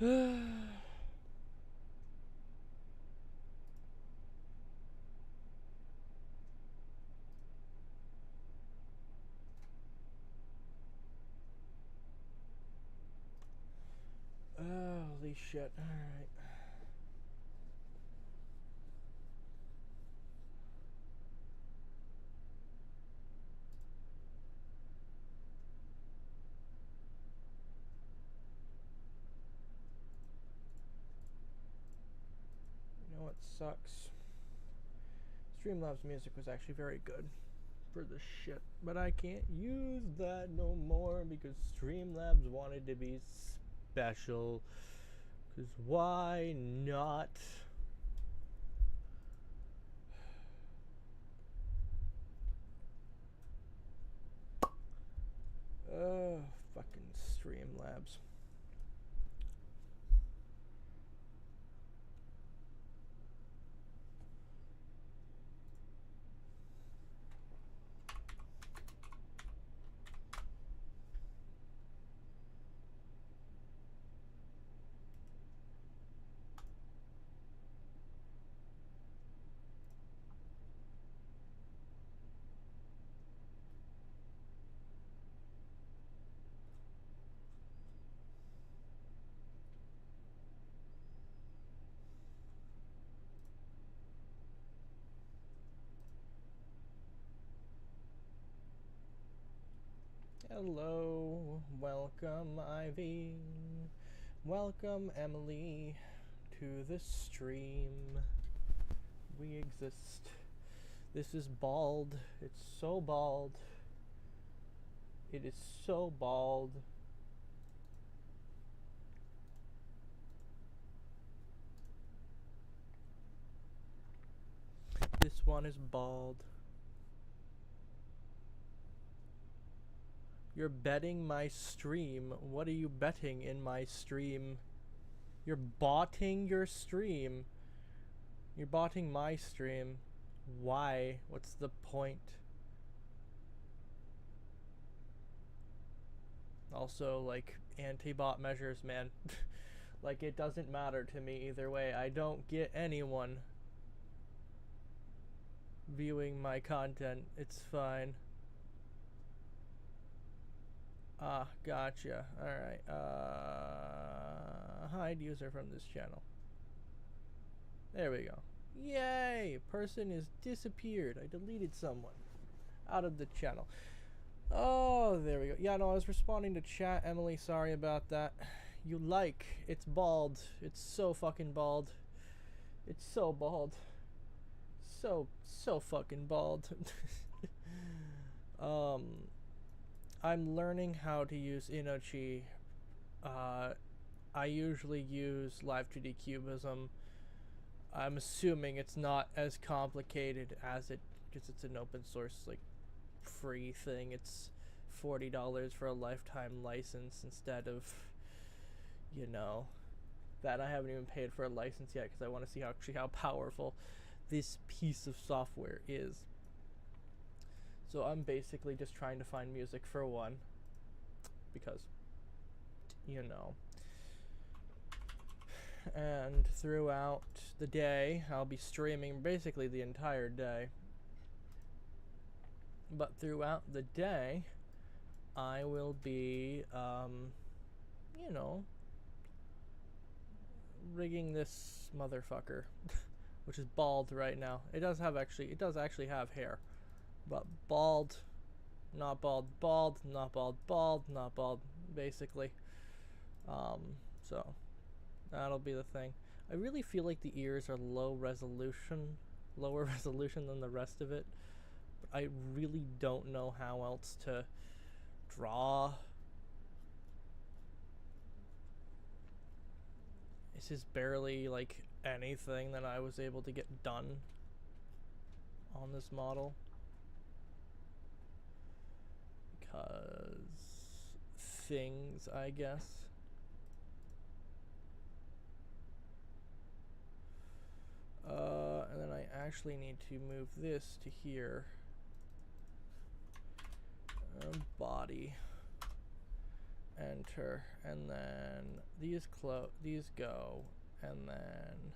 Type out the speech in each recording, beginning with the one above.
Holy shit. Alright. You know what sucks? Streamlabs music was actually very good for this shit, but I can't use that no more because Streamlabs wanted to be special. Because why not? Fucking Streamlabs. Hello, welcome Ivy, welcome Emily to the stream. We exist. This is bald. It's so bald. It is so bald. This one is bald. You're betting my stream. What are you betting in my stream? You're botting your stream. You're botting my stream. Why? What's the point? Also, like, anti-bot measures, man. Like, it doesn't matter to me either way. I don't get anyone viewing my content. It's fine. Ah, gotcha. Alright. Hide user from this channel. There we go. Yay! Person is disappeared. I deleted someone out of the channel. Oh, there we go. Yeah, no, I was responding to chat, Emily. Sorry about that. You like. It's bald. It's so fucking bald. It's so bald. So fucking bald. I'm learning how to use Inochi. I usually use Live2D Cubism. I'm assuming it's not as complicated as it, because it's an open source, like, free thing. It's $40 for a lifetime license instead of, you know, that I haven't even paid for a license yet because I want to see how powerful this piece of software is. So I'm basically just trying to find music for one, because, you know. And throughout the day, I'll be streaming basically the entire day. But throughout the day, I will be, you know, rigging this motherfucker, which is bald right now. It does actually have hair. But bald, not bald, bald, not bald, bald, not bald, basically. So that'll be the thing. I really feel like the ears are lower resolution than the rest of it. But I really don't know how else to draw. This is barely like anything that I was able to get done on this model. Things, I guess. And then I actually need to move this to here. Body. enter, and then these go, and then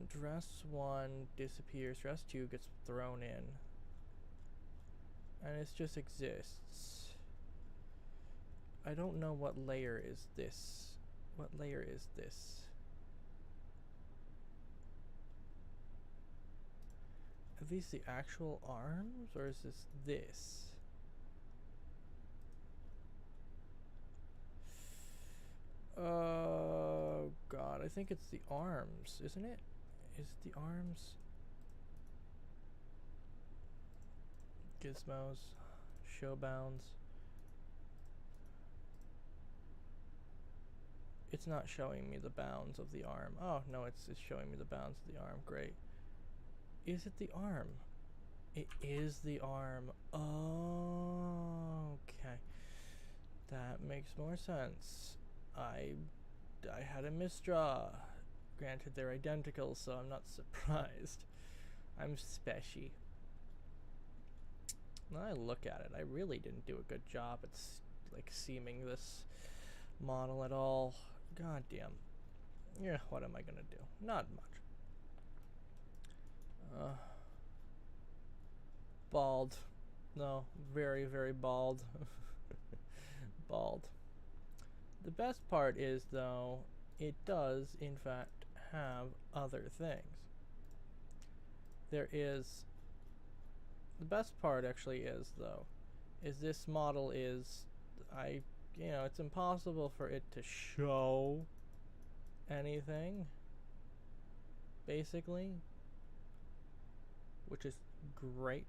dress 1 disappears, dress 2 gets thrown in, and it just exists. I don't know what layer is this. What layer is this? Are these the actual arms, or is this? Oh god, I think it's the arms, isn't it? Is it the arms? Gizmos, showbounds. It's not showing me the bounds of the arm. Oh no, it's showing me the bounds of the arm. Great. Is it the arm? It is the arm. Oh, okay. That makes more sense. I had a misdraw. Granted, they're identical, so I'm not surprised. I'm special. When I look at it, I really didn't do a good job at like seaming this model at all. God damn. Yeah, what am I gonna do? Not much. Bald. No, very, very bald. Bald. The best part is, though, it does, in fact, have other things. There is... The best part, actually, is, though, is this model is... you know, it's impossible for it to show anything, basically, which is great.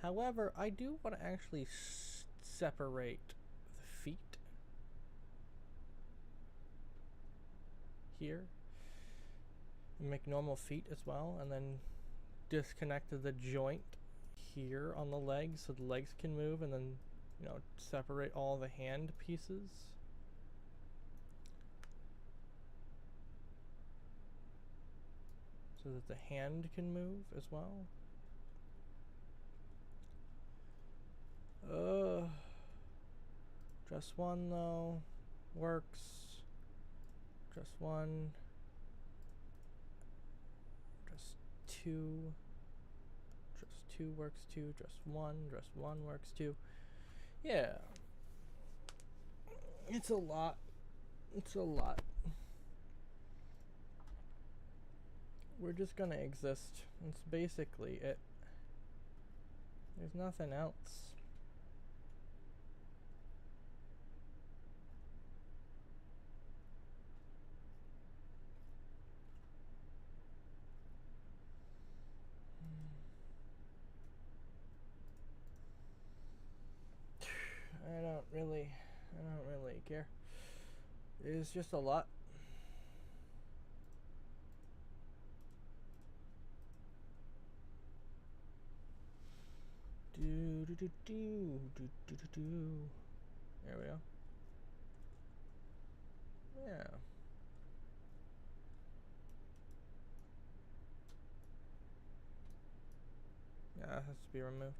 However, I do want to actually separate the feet here and make normal feet as well, and then disconnect the joint here on the legs so the legs can move, and then, you know, separate all the hand pieces. So that the hand can move as well. Dress 1 though works. Dress 1. Dress 2. Dress 2 works too. Dress 1. Dress 1 works too. Yeah. It's a lot. It's a lot. We're just gonna exist. That's basically it. There's nothing else. I don't really care. It's just a lot. There we go. Yeah. Yeah, it has to be removed.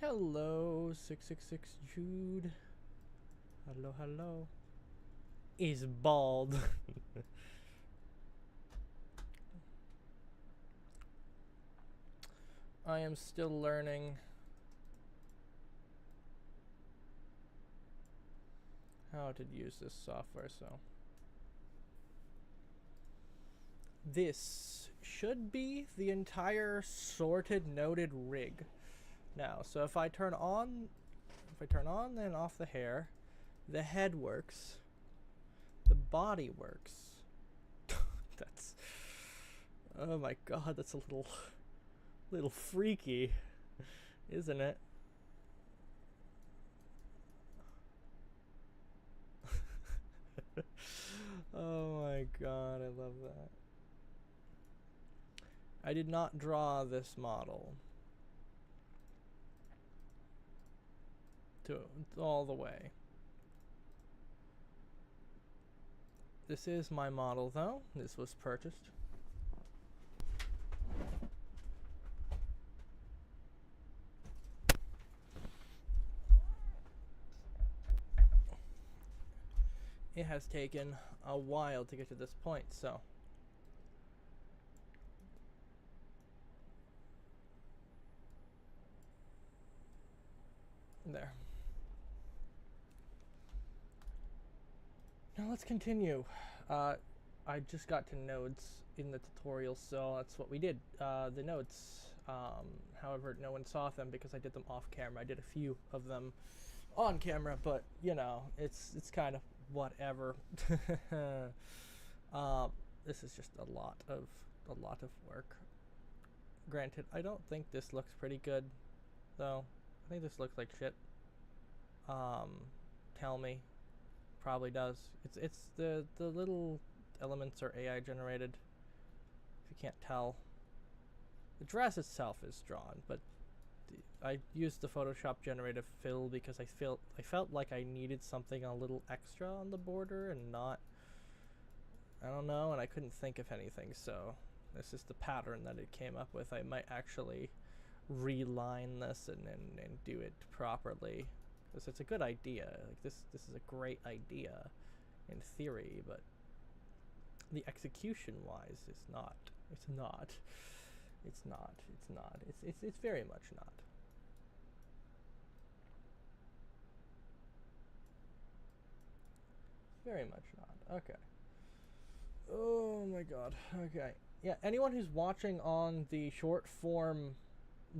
Hello, 666 Jude. Hello, hello. is bald. I am still learning how to use this software, so this should be the entire sorted noded rig now. So if I turn on and off the hair, the head works, the body works. That's, oh my god, that's a little freaky, isn't it? Oh my god, I love that. I did not draw this model to all the way. This is my model though. This was purchased. It has taken a while to get to this point, so there. Now let's continue. I just got to nodes in the tutorial, so that's what we did. The nodes, however, no one saw them because I did them off camera. I did a few of them on camera, but you know, it's kind of whatever. This is just a lot of work. Granted, I don't think this looks pretty good, though. I think this looks like shit. Tell me. Probably does. It's the little elements are AI generated. If you can't tell, the dress itself is drawn, but I used the Photoshop generative fill because I felt like I needed something a little extra on the border and not, I don't know, and I couldn't think of anything, so this is the pattern that it came up with. I might actually reline this and do it properly, because it's a good idea. Like this is a great idea in theory, but the execution wise is not. It's very much not. Very much not. Okay. Oh my god. Okay. Yeah, anyone who's watching on the short form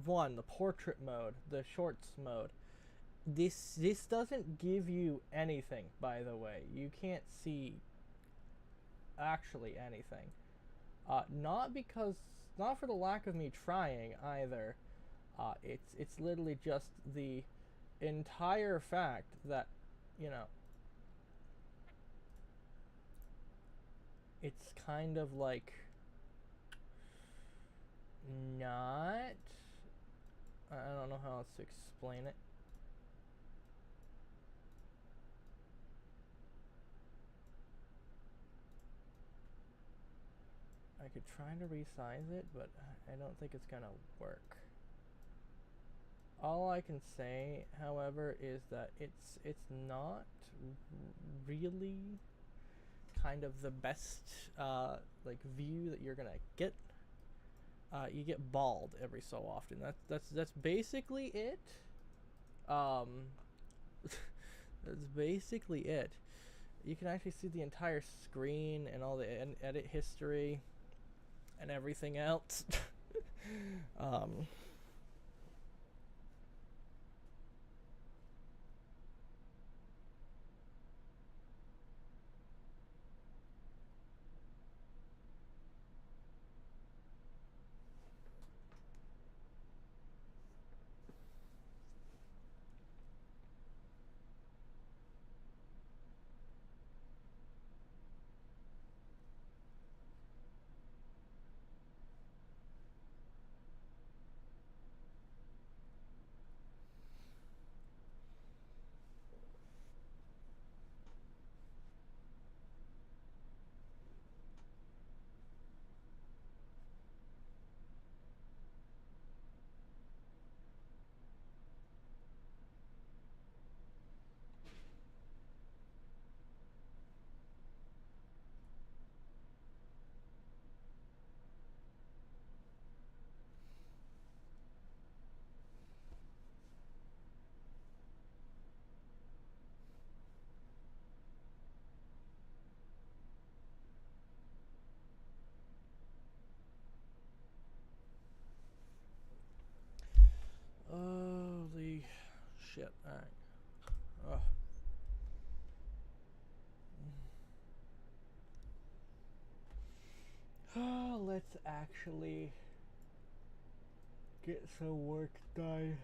one, the portrait mode, the shorts mode, this doesn't give you anything, by the way. You can't see actually anything. Not for the lack of me trying either. It's literally just the entire fact that, you know, it's kind of like not, I don't know how else to explain it. I could try to resize it, but I don't think it's gonna work. All I can say, however, is that it's not really kind of the best like view that you're gonna get. You get bald every so often. That's basically it. That's basically it. You can actually see the entire screen and all the edit history and everything else. shit. Alright. Oh, let's actually get some work done.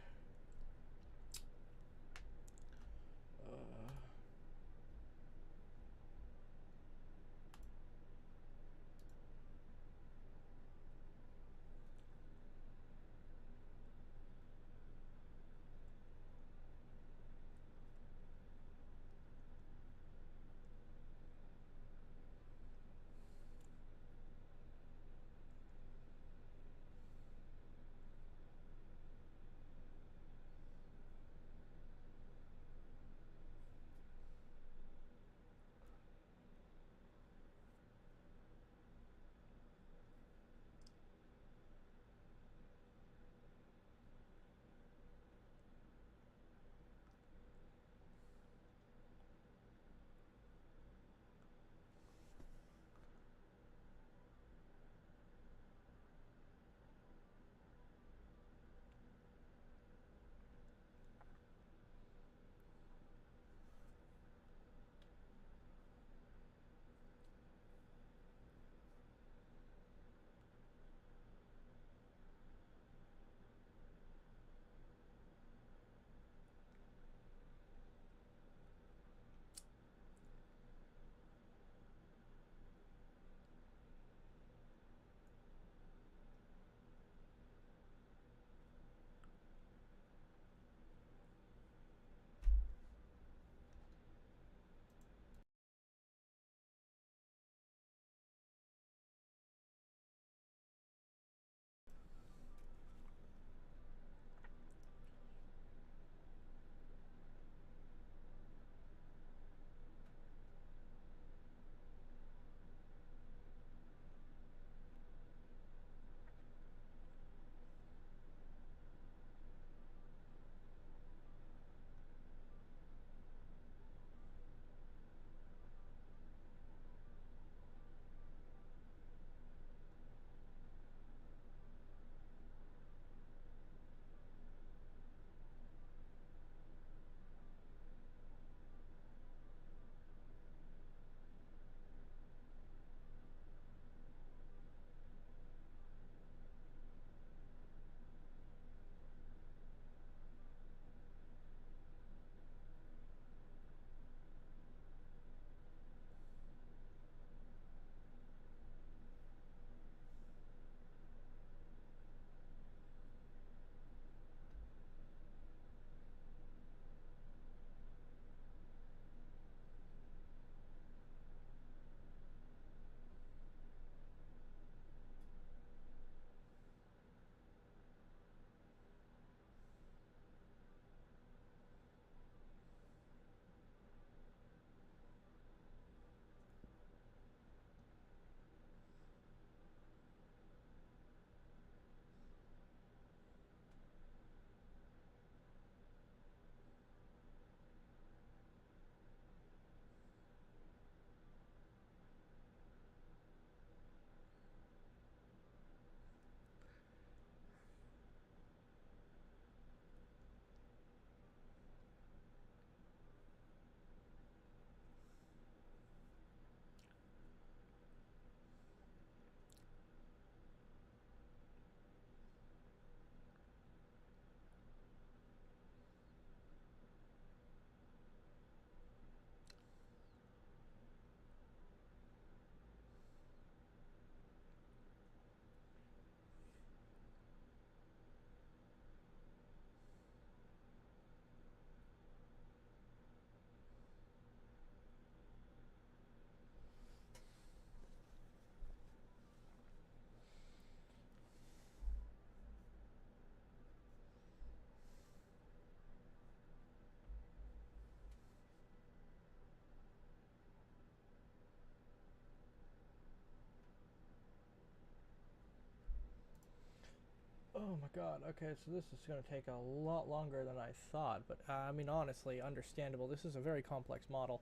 Oh my god, okay, so this is going to take a lot longer than I thought, but I mean, honestly, understandable. This is a very complex model.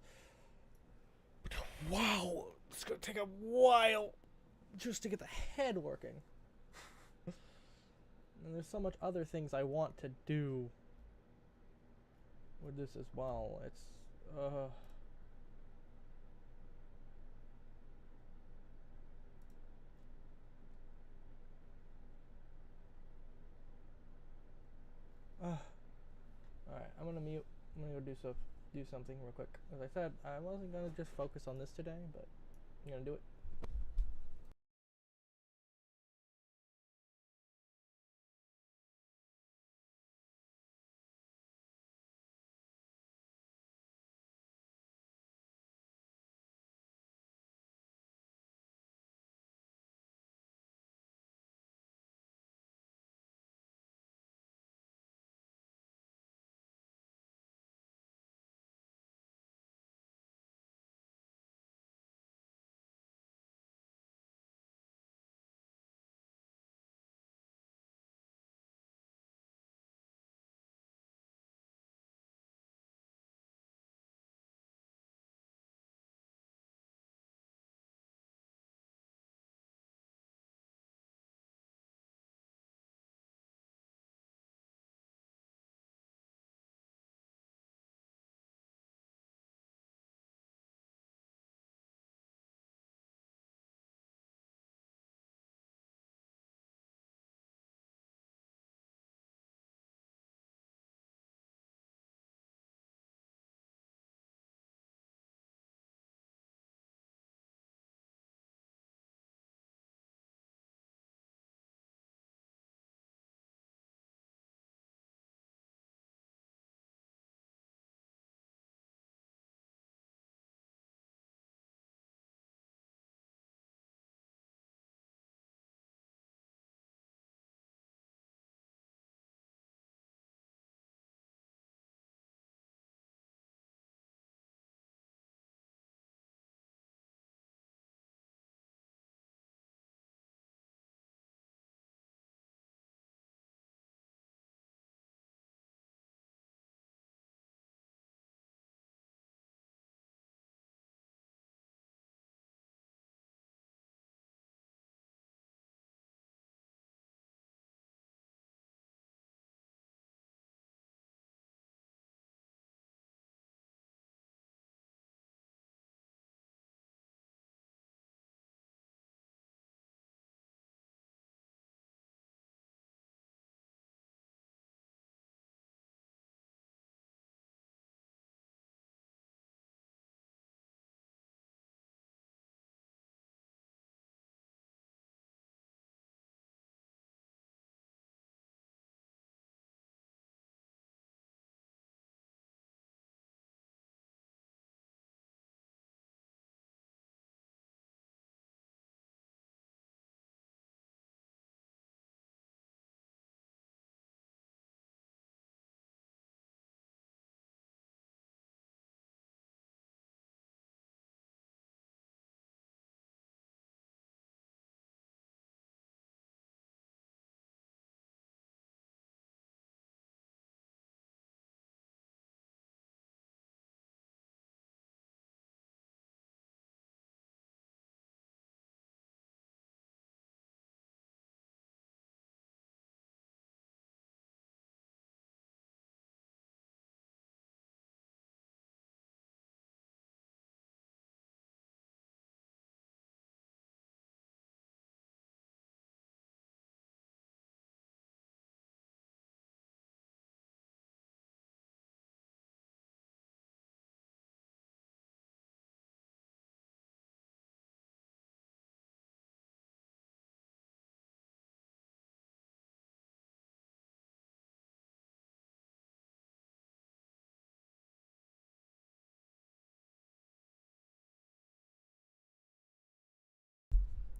But wow, it's going to take a while just to get the head working. And there's so much other things I want to do. with this as well. It's uh Alright, I'm gonna mute. I'm gonna go do something real quick. As I said, I wasn't gonna just focus on this today, but I'm gonna do it.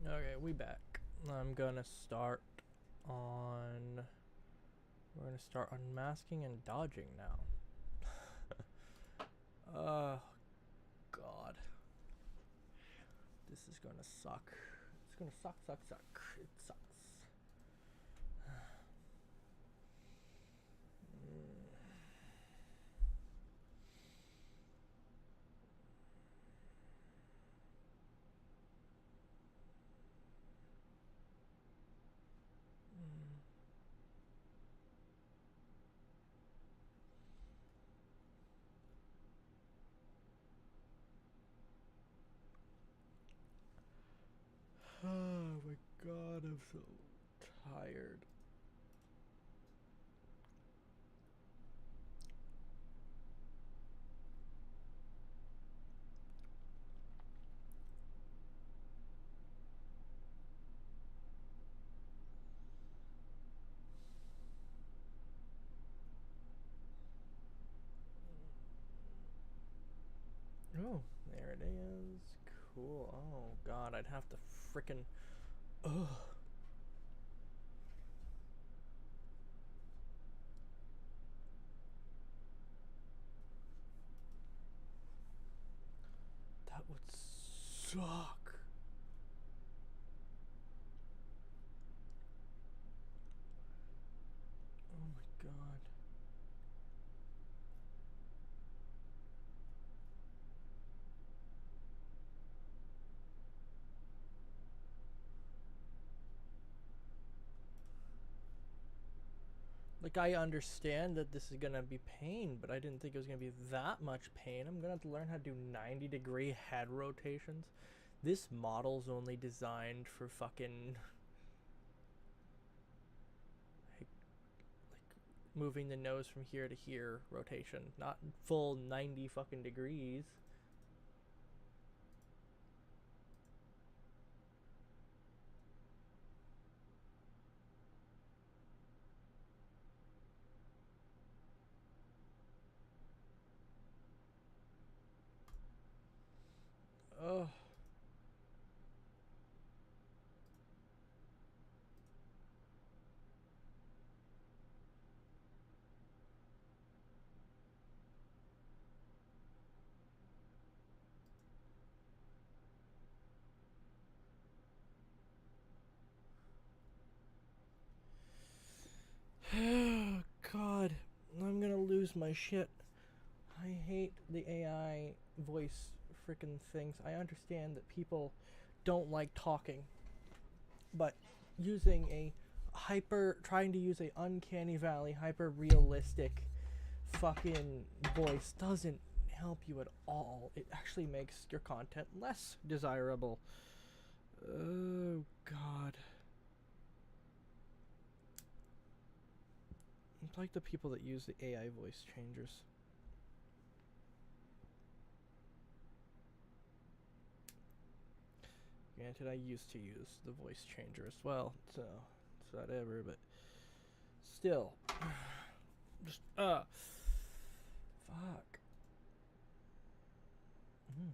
Okay, we back. I'm gonna start on. We're gonna start unmasking and dodging now. Oh God, this is gonna suck. It's gonna suck. It sucks. God, I'm so tired. Oh, there it is. Cool. Oh God, I'd have to frickin'. Ugh. That would suck. Oh my God. Like, I understand that this is gonna be pain, but I didn't think it was gonna be that much pain. I'm gonna have to learn how to do 90-degree head rotations. This model's only designed for fucking like moving the nose from here to here rotation, not full 90 fucking degrees. Ugh. God, I'm gonna lose my shit. I hate the AI voice freaking things. I understand that people don't like talking, but trying to use a uncanny valley, hyper realistic fucking voice doesn't help you at all. It actually makes your content less desirable. Oh, God. It's like the people that use the AI voice changers. Granted, I used to use the voice changer as well, so it's whatever, but still. Just, fuck. Mm.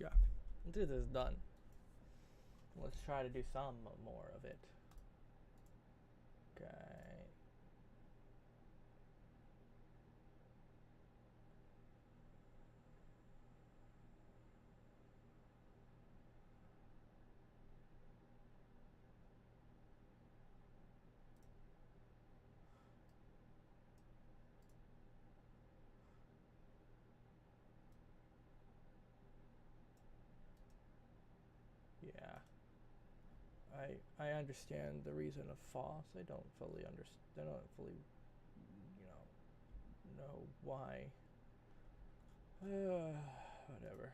Yeah. Until this is done. Let's try to do some more of it. Okay. Yeah. I understand the reason of FOSS. I don't fully understand. I don't fully, know why. Whatever.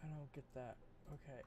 I don't get that. Okay.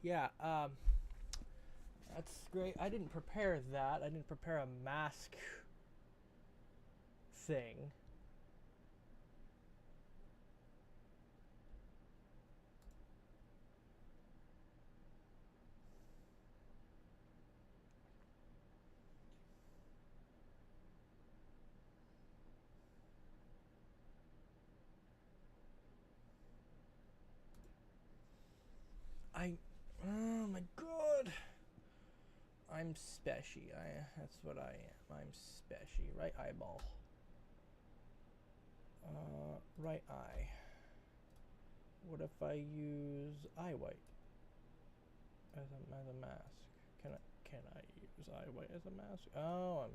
Yeah, that's great. I didn't prepare that. I didn't prepare a mask thing. Oh my god. I'm speshy. That's what I am. I'm speshy. Right eyeball. Right eye. What if I use eye white as a mask? Can I use eye white as a mask? Oh,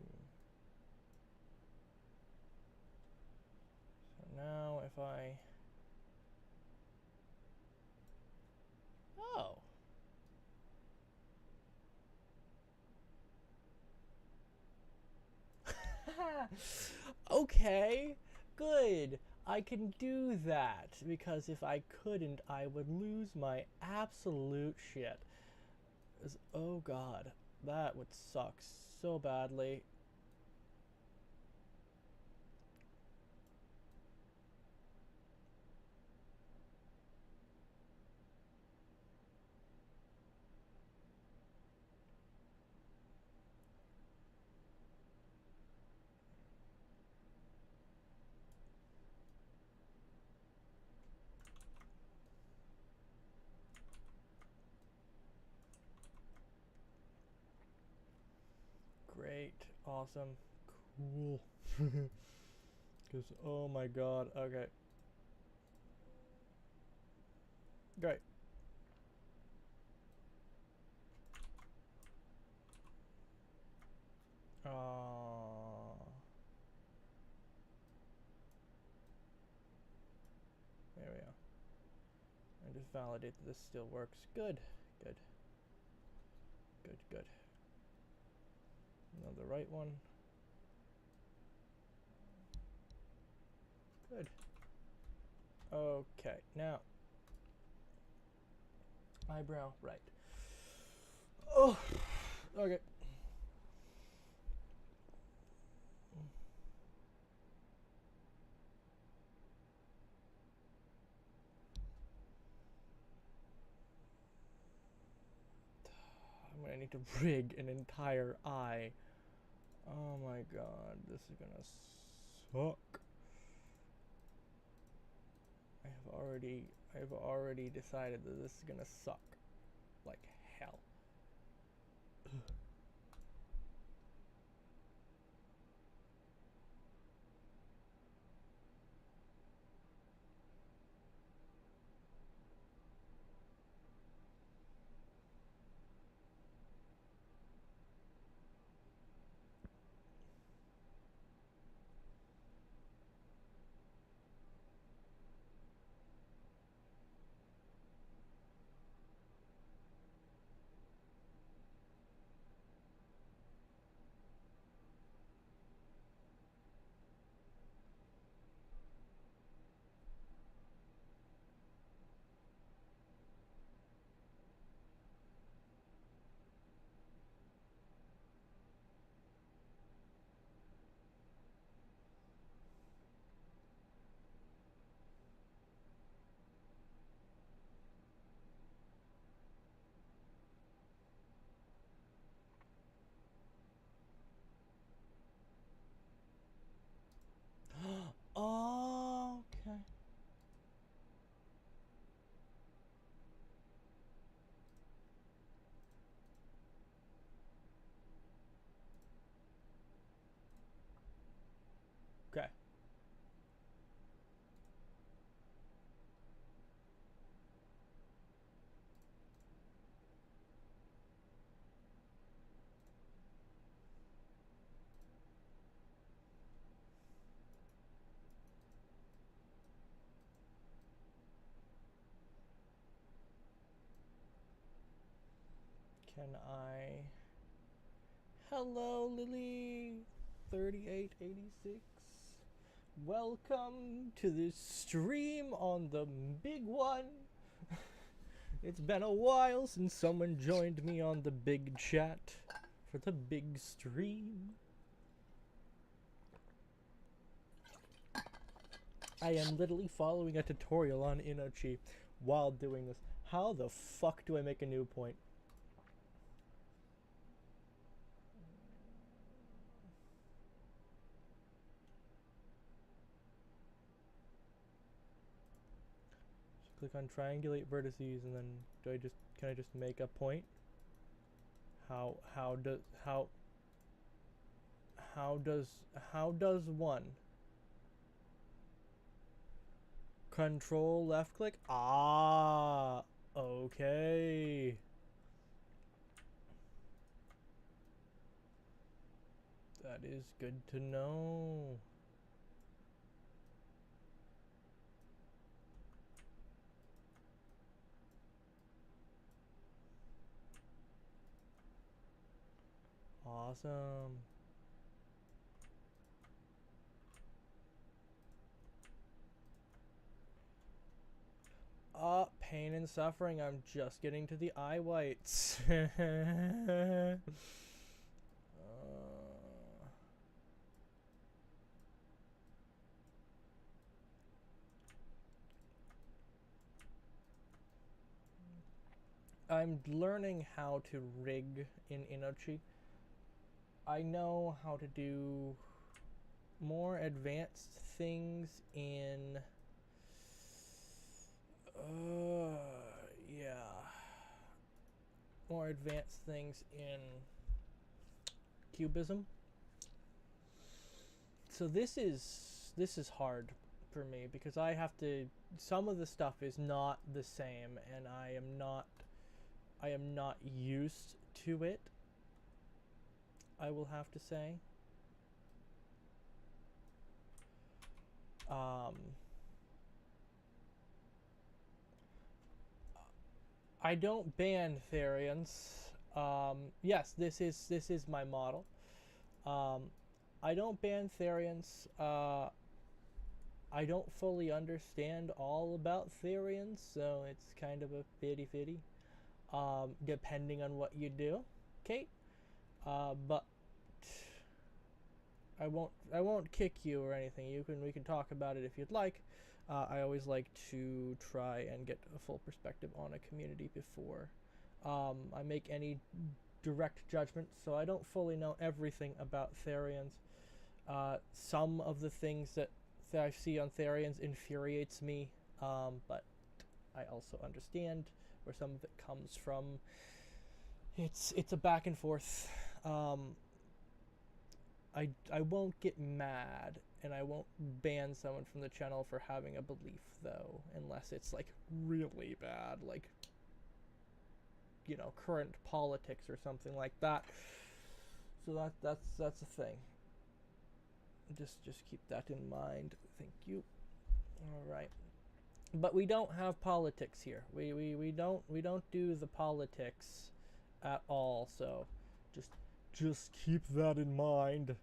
so now if I oh. Okay, good. I can do that because if I couldn't, I would lose my absolute shit. Oh god, that would suck so badly. Great, awesome, cool. Because, oh my god, okay. Great. There we go. And just validate that this still works. Good, good, good, good. Another right one. Good. Okay, now eyebrow right. Oh, okay. I'm gonna need to rig an entire eye. Oh my god, this is gonna suck. I've already decided that this is gonna suck like hell. Oh, okay. Okay. Can I? Hello, Lily 3886. Welcome to this stream on the big one. It's been a while since someone joined me on the big chat for the big stream. I am literally following a tutorial on Inochi while doing this. How the fuck do I make a new point? So click on triangulate vertices, and then can I just make a point? How does one control left click? Ah, okay. That is good to know. Awesome. Pain and suffering. I'm just getting to the eye whites. I'm learning how to rig in Inochi. I know how to do more advanced things in yeah, more advanced things in cubism. So this is hard for me because I have to, some of the stuff is not the same, and I am not used to it, I will have to say. I don't ban Therians. Yes, this is my model. I don't ban Therians. I don't fully understand all about Therians, so it's kind of a fitty-fitty. Depending on what you do, Kate. But I won't kick you or anything. We can talk about it if you'd like. I always like to try and get a full perspective on a community before I make any direct judgments. So I don't fully know everything about Therians. Some of the things that I see on Therians infuriates me, but I also understand where some of it comes from. It's a back and forth. I won't get mad, and I won't ban someone from the channel for having a belief, though, unless it's like really bad, like, you know, current politics or something like that. So that's a thing. Just keep that in mind. Thank you. All right. But we don't have politics here. We don't do the politics at all. So just keep that in mind.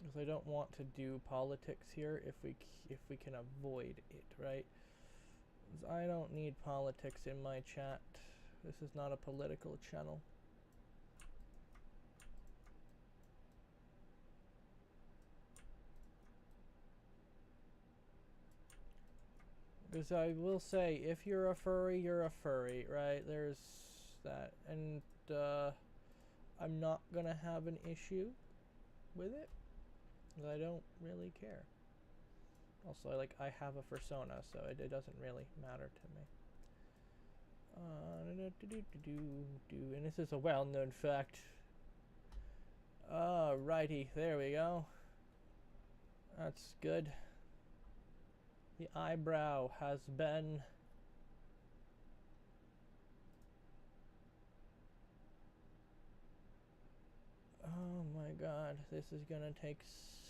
Because I don't want to do politics here if we can avoid it, right? I don't need politics in my chat. This is not a political channel. Because I will say, if you're a furry, you're a furry, right? There's that. And I'm not gonna have an issue with it. Because I don't really care. Also, I have a persona, so it doesn't really matter to me. And this is a well-known fact. Righty, there we go. That's good. The eyebrow has been oh my god, this is gonna take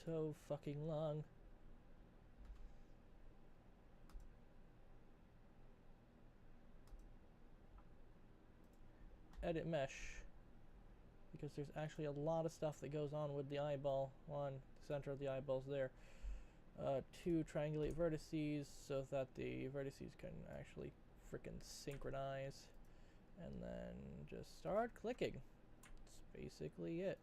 so fucking long. edit mesh, because there's actually a lot of stuff that goes on with the eyeball. One, the center of the eyeball's there. Two, triangulate vertices so that the vertices can actually frickin' synchronize. And then just start clicking. That's basically it.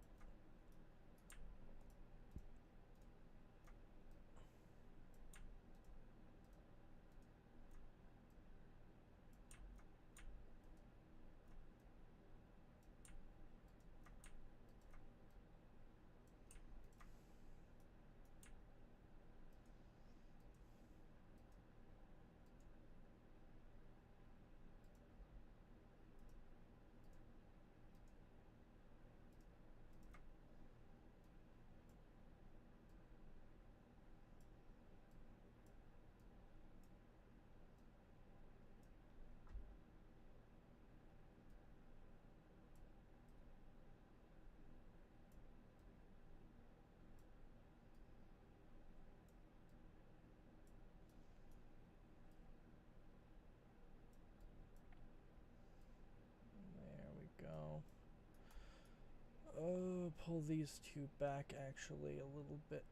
Pull these two back actually a little bit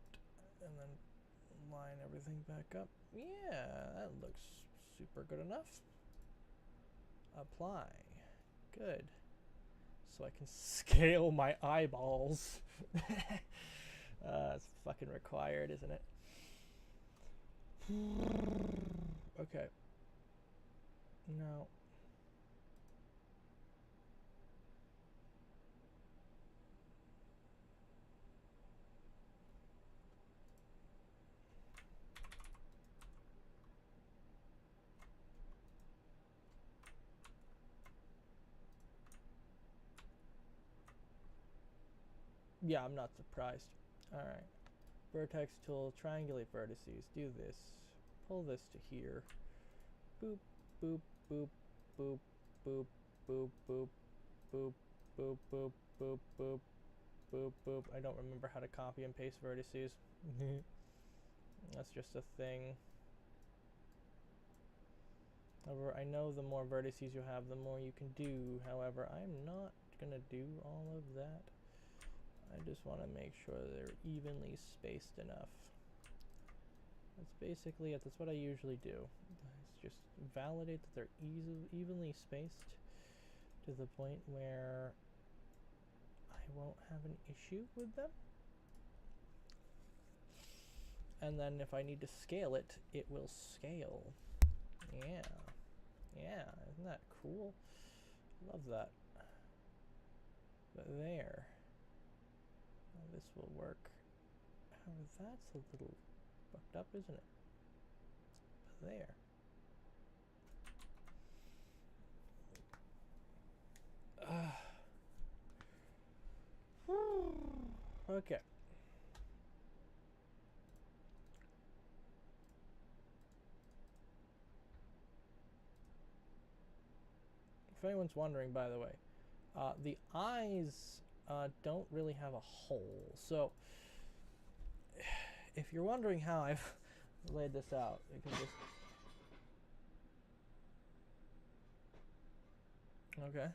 and then line everything back up. Yeah, that looks super good enough. Apply. Good. So I can scale my eyeballs. It's fucking required, isn't it? Okay. Now. Yeah, I'm not surprised. Alright. Vertex tool, triangulate vertices. Do this. Pull this to here. Boop, boop, boop, boop, boop, boop, boop, boop, boop, boop, boop, boop, boop, boop. I don't remember how to copy and paste vertices. That's just a thing. However, I know the more vertices you have, the more you can do. However, I'm not gonna do all of that. I just want to make sure they're evenly spaced enough. That's basically it. That's what I usually do. It's just validate that they're evenly spaced to the point where I won't have an issue with them. And then if I need to scale it, it will scale. Yeah. Yeah, isn't that cool? Love that. But there. Now this will work. However, that's a little fucked up, isn't it? But there. Okay. If anyone's wondering, by the way, the eyes don't really have a hole. So, if you're wondering how I've laid this out, because this... Okay.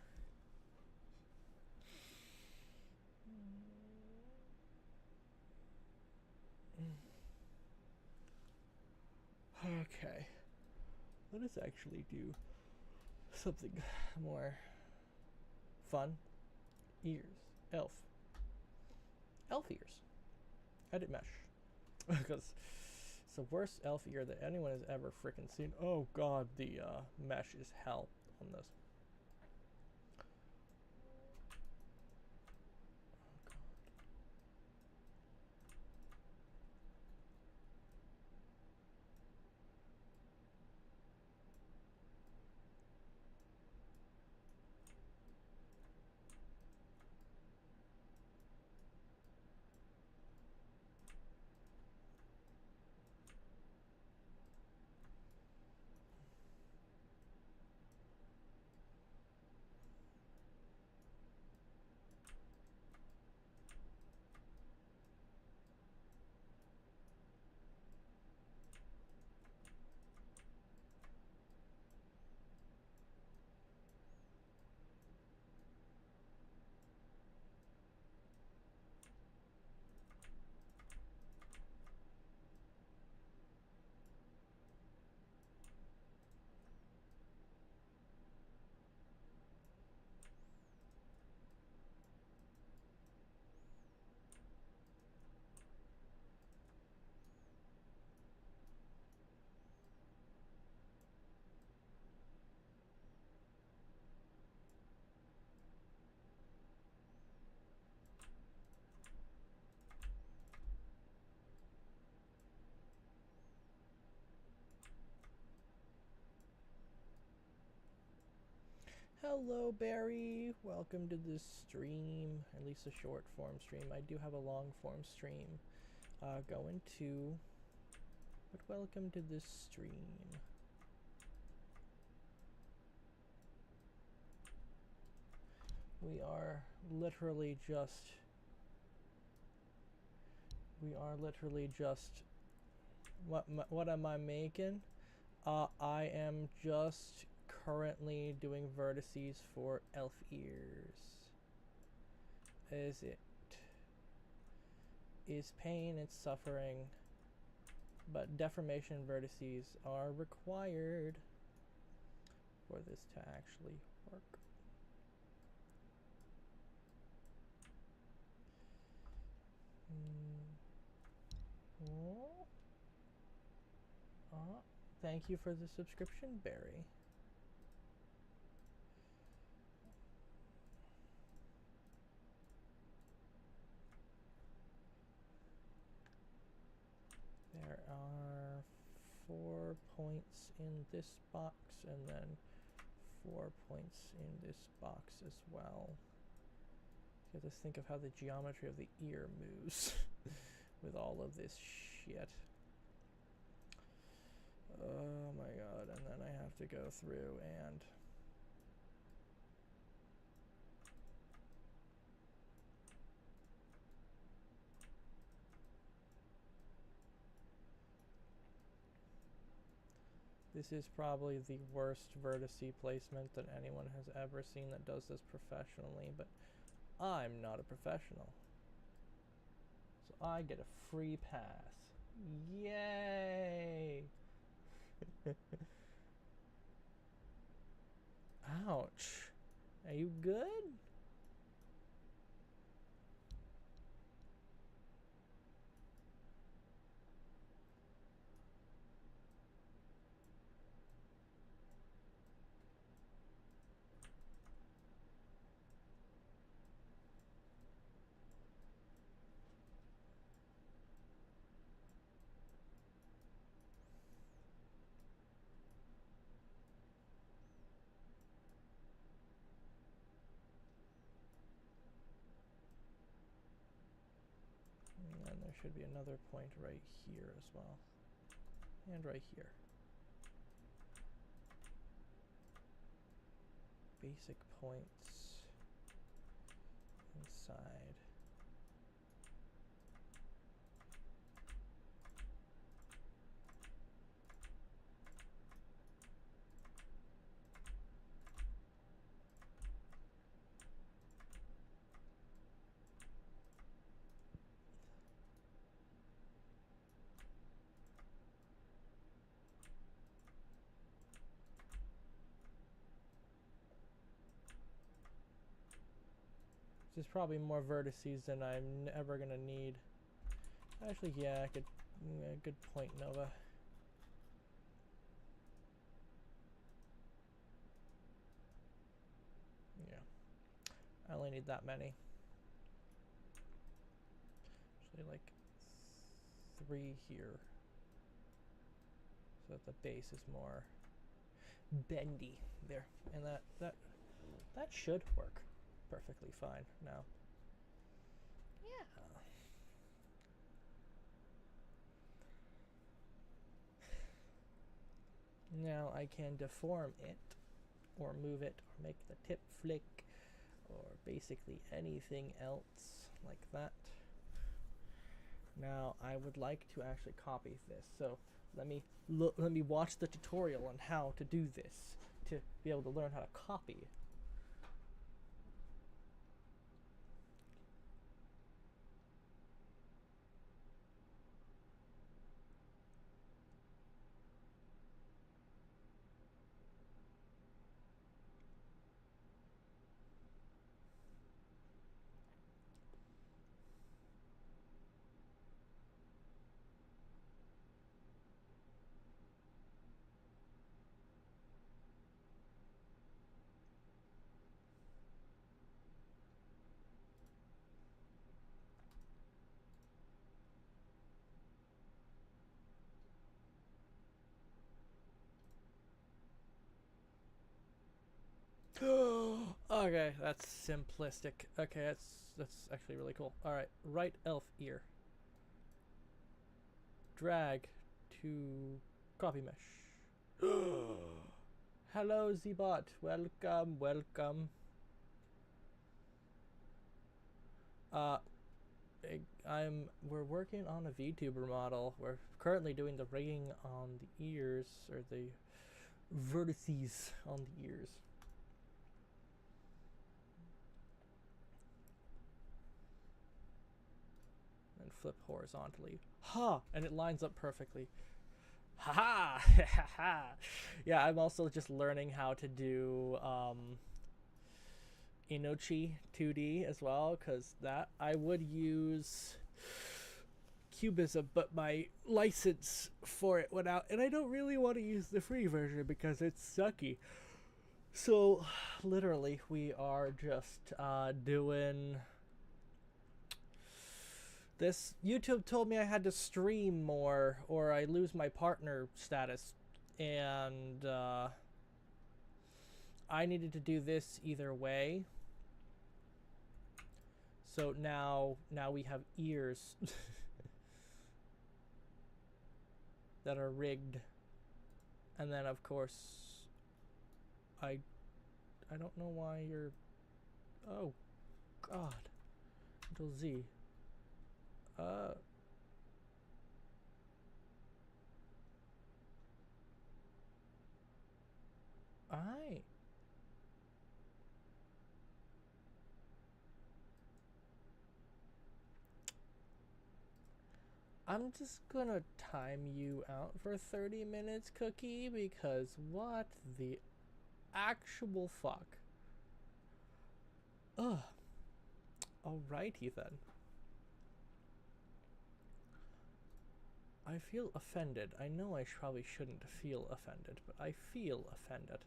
Okay. Let us actually do something more fun. Ears. Elf. Elf ears. Edit mesh. Because it's the worst elf ear that anyone has ever freaking seen. Oh god, the mesh is hell on this. Hello, Barry. Welcome to this stream, at least a short form stream. I do have a long form stream going too, but welcome to this stream. We are literally just what am I making? I am just currently doing vertices for elf ears. Is pain, it's suffering, but deformation vertices are required for this to actually work. Thank you for the subscription, Barry. There are 4 points in this box and then 4 points in this box as well. You have to think of how the geometry of the ear moves with all of this shit. Oh my god, and then I have to go through and this is probably the worst vertice placement that anyone has ever seen that does this professionally, but I'm not a professional. So I get a free pass. Yay! Ouch. Are you good? And there should be another point right here as well. And right here. Basic points inside. There's probably more vertices than I'm ever gonna need. Actually, yeah, good point, Nova. Yeah, I only need that many. Actually, like 3 here, so that the base is more bendy there, and that should work perfectly fine now. Yeah. Now I can deform it, or move it, or make the tip flick, or basically anything else like that. Now I would like to actually copy this, so let me watch the tutorial on how to do this to be able to learn how to copy. Okay, that's simplistic. Okay, that's actually really cool. All right, right elf ear. Drag to copy mesh. Hello, Zbot. Welcome, welcome. We're working on a VTuber model. We're currently doing the rigging on the ears, or the vertices on the ears. And flip horizontally. Ha! And it lines up perfectly. Ha ha! Yeah, I'm also just learning how to do Inochi2D as well, because that I would use Cubism, but my license for it went out, and I don't really want to use the free version because it's sucky. So, literally, we are just doing this. YouTube told me I had to stream more or I lose my partner status, and I needed to do this either way. So now we have ears that are rigged, and then of course I don't know why you're, oh god, Control Z. I'm just gonna time you out for 30 minutes, Cookie, because what the actual fuck? Ugh. Alrighty then. I feel offended. I know I probably shouldn't feel offended, but I feel offended.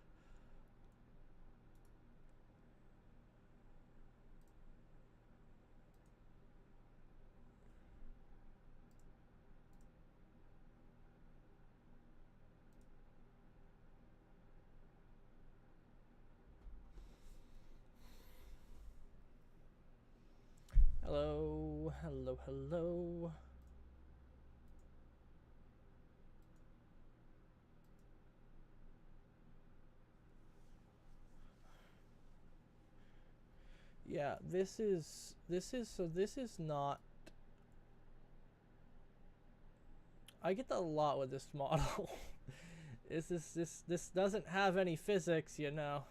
Hello, hello, hello. Yeah, this is not, I get that a lot with this model. This doesn't have any physics, you know.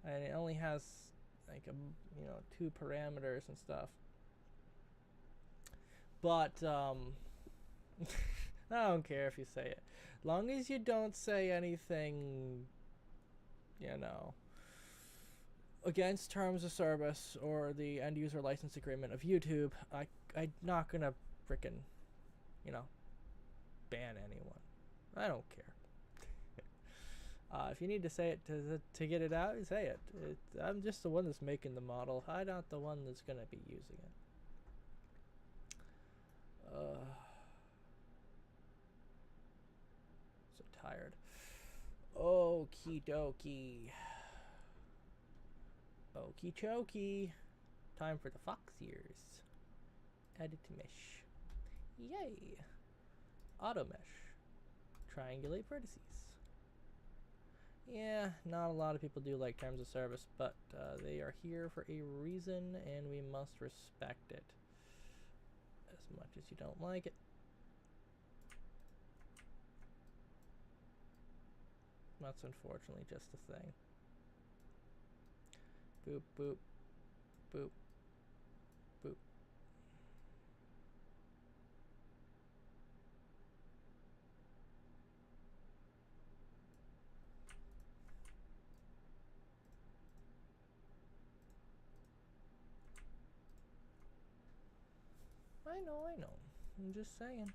And it only has like a, you know, 2 parameters and stuff. But I don't care if you say it. Long as you don't say anything, you know, against terms of service or the end user license agreement of YouTube, I'm not gonna frickin', you know, ban anyone. I don't care. If you need to say it to get it out, say it. I'm just the one that's making the model. I'm not the one that's gonna be using it. So tired. Okie dokie. Okie chokie. Time for the fox ears. Edit mesh. Yay. Auto mesh. Triangulate vertices. Yeah, not a lot of people do like terms of service, but they are here for a reason, and we must respect it. As much as you don't like it. That's unfortunately just a thing. Boop, boop, boop, boop. I know. I'm just saying.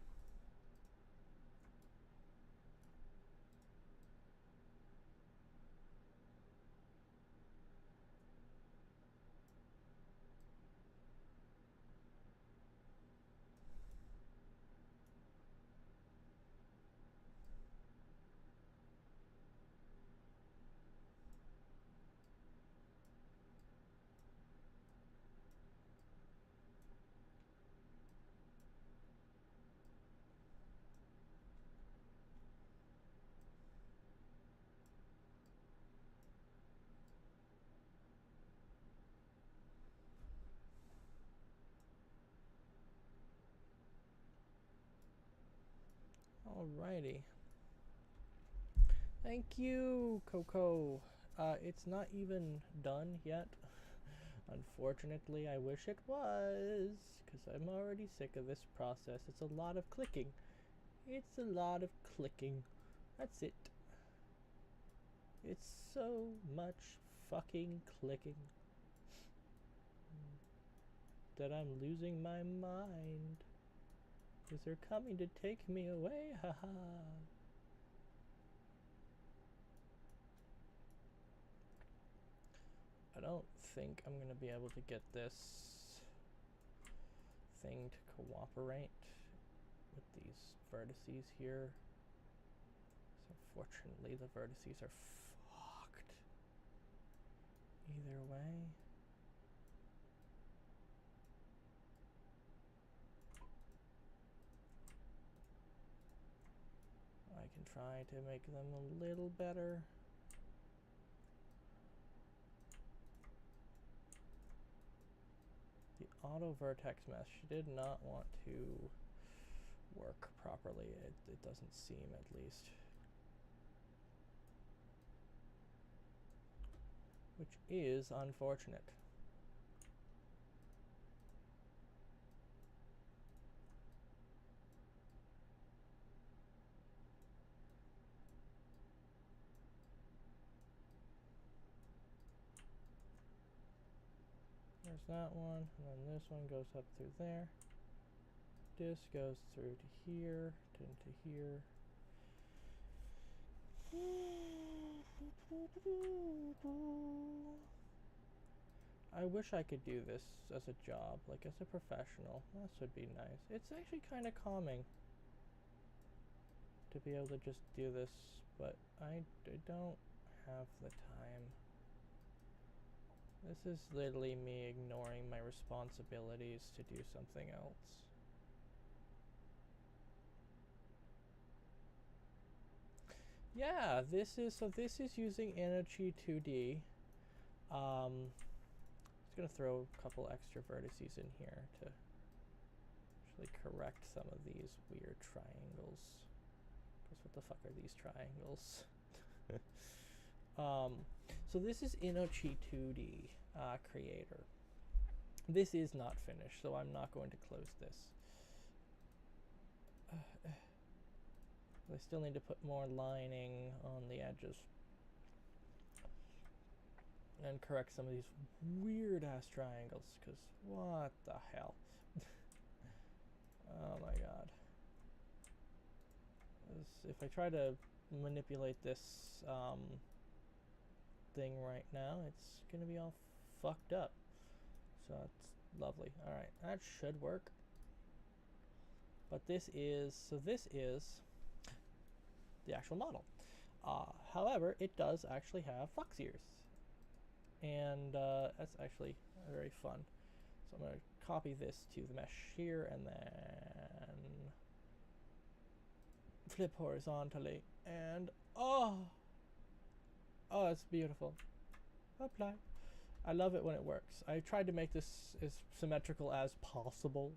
Alrighty. Thank you, Coco. It's not even done yet. Unfortunately, I wish it was, because I'm already sick of this process. It's a lot of clicking. It's a lot of clicking. That's it. It's so much fucking clicking that I'm losing my mind. Because they're coming to take me away, haha. I don't think I'm going to be able to get this thing to cooperate with these vertices here. So unfortunately, the vertices are fucked. Either way. I can try to make them a little better. The auto vertex mesh did not want to work properly. It doesn't seem, at least. Which is unfortunate. There's that one, and then this one goes up through there. This goes through to here, into here. I wish I could do this as a job, like as a professional. This would be nice. It's actually kind of calming to be able to just do this, but I don't have the time. This is literally me ignoring my responsibilities to do something else. Yeah, this is using Inochi2D. Just gonna throw a couple extra vertices in here to actually correct some of these weird triangles. Because what the fuck are these triangles? So this is Inochi2D Creator. This is not finished, so I'm not going to close this. I still need to put more lining on the edges and correct some of these weird ass triangles, because what the hell? Oh my god. If I try to manipulate this thing right now, it's gonna be all fucked up. So it's lovely. Alright, that should work. But this is the actual model. However, it does actually have fox ears. And that's actually very fun. So I'm going to copy this to the mesh here and then flip horizontally. And oh, it's beautiful. Apply. I love it when it works. I tried to make this as symmetrical as possible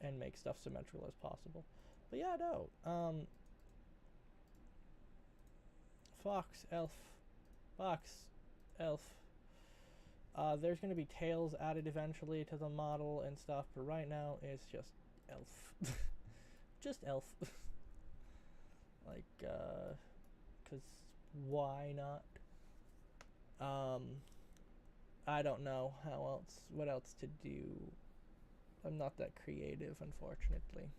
and make stuff symmetrical as possible. But yeah, no. Fox, elf. There's going to be tails added eventually to the model and stuff, but right now it's just elf. Just elf. Like, because why not? I don't know what else to do. I'm not that creative, unfortunately.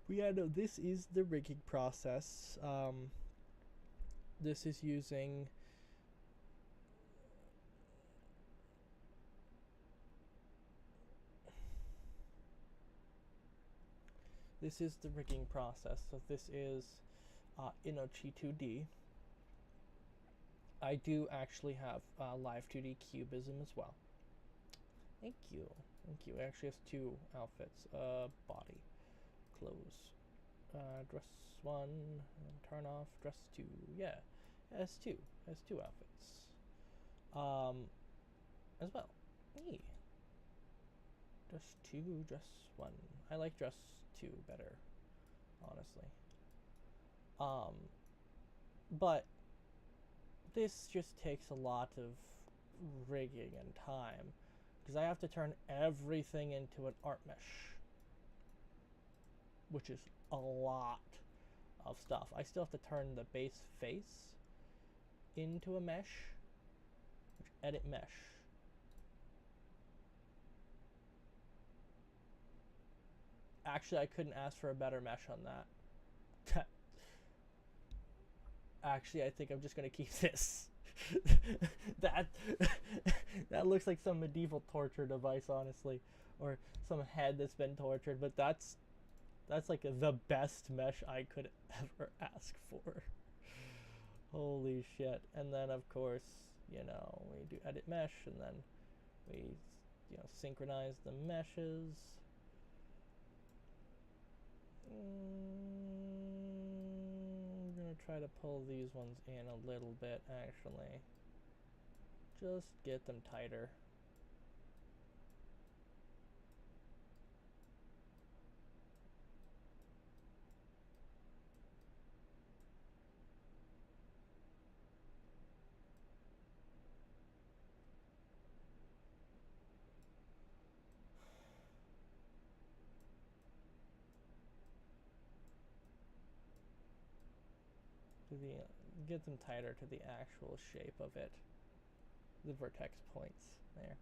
But yeah, no, this is the rigging process. This is using the rigging process. So this is Inochi2D. I do actually have Live2D Cubism as well. Thank you. Thank you. It actually has two outfits. Body. Clothes. Dress 1. And turn off. Dress 2. Yeah. It has two. It has two outfits. As well. Yeah. Just one. I like just two better, honestly. But this just takes a lot of rigging and time because I have to turn everything into an art mesh, which is a lot of stuff. I still have to turn the base face into a mesh, which edit mesh. Actually, I couldn't ask for a better mesh on that. Actually, I think I'm just gonna keep this. that that looks like some medieval torture device, honestly, or some head that's been tortured. But that's like the best mesh I could ever ask for. Holy shit! And then of course, you know, we do edit mesh, and then we, you know, synchronize the meshes. I'm gonna try to pull these ones in a little bit, actually. Just get them tighter. Get them tighter to the actual shape of it. The vertex points there.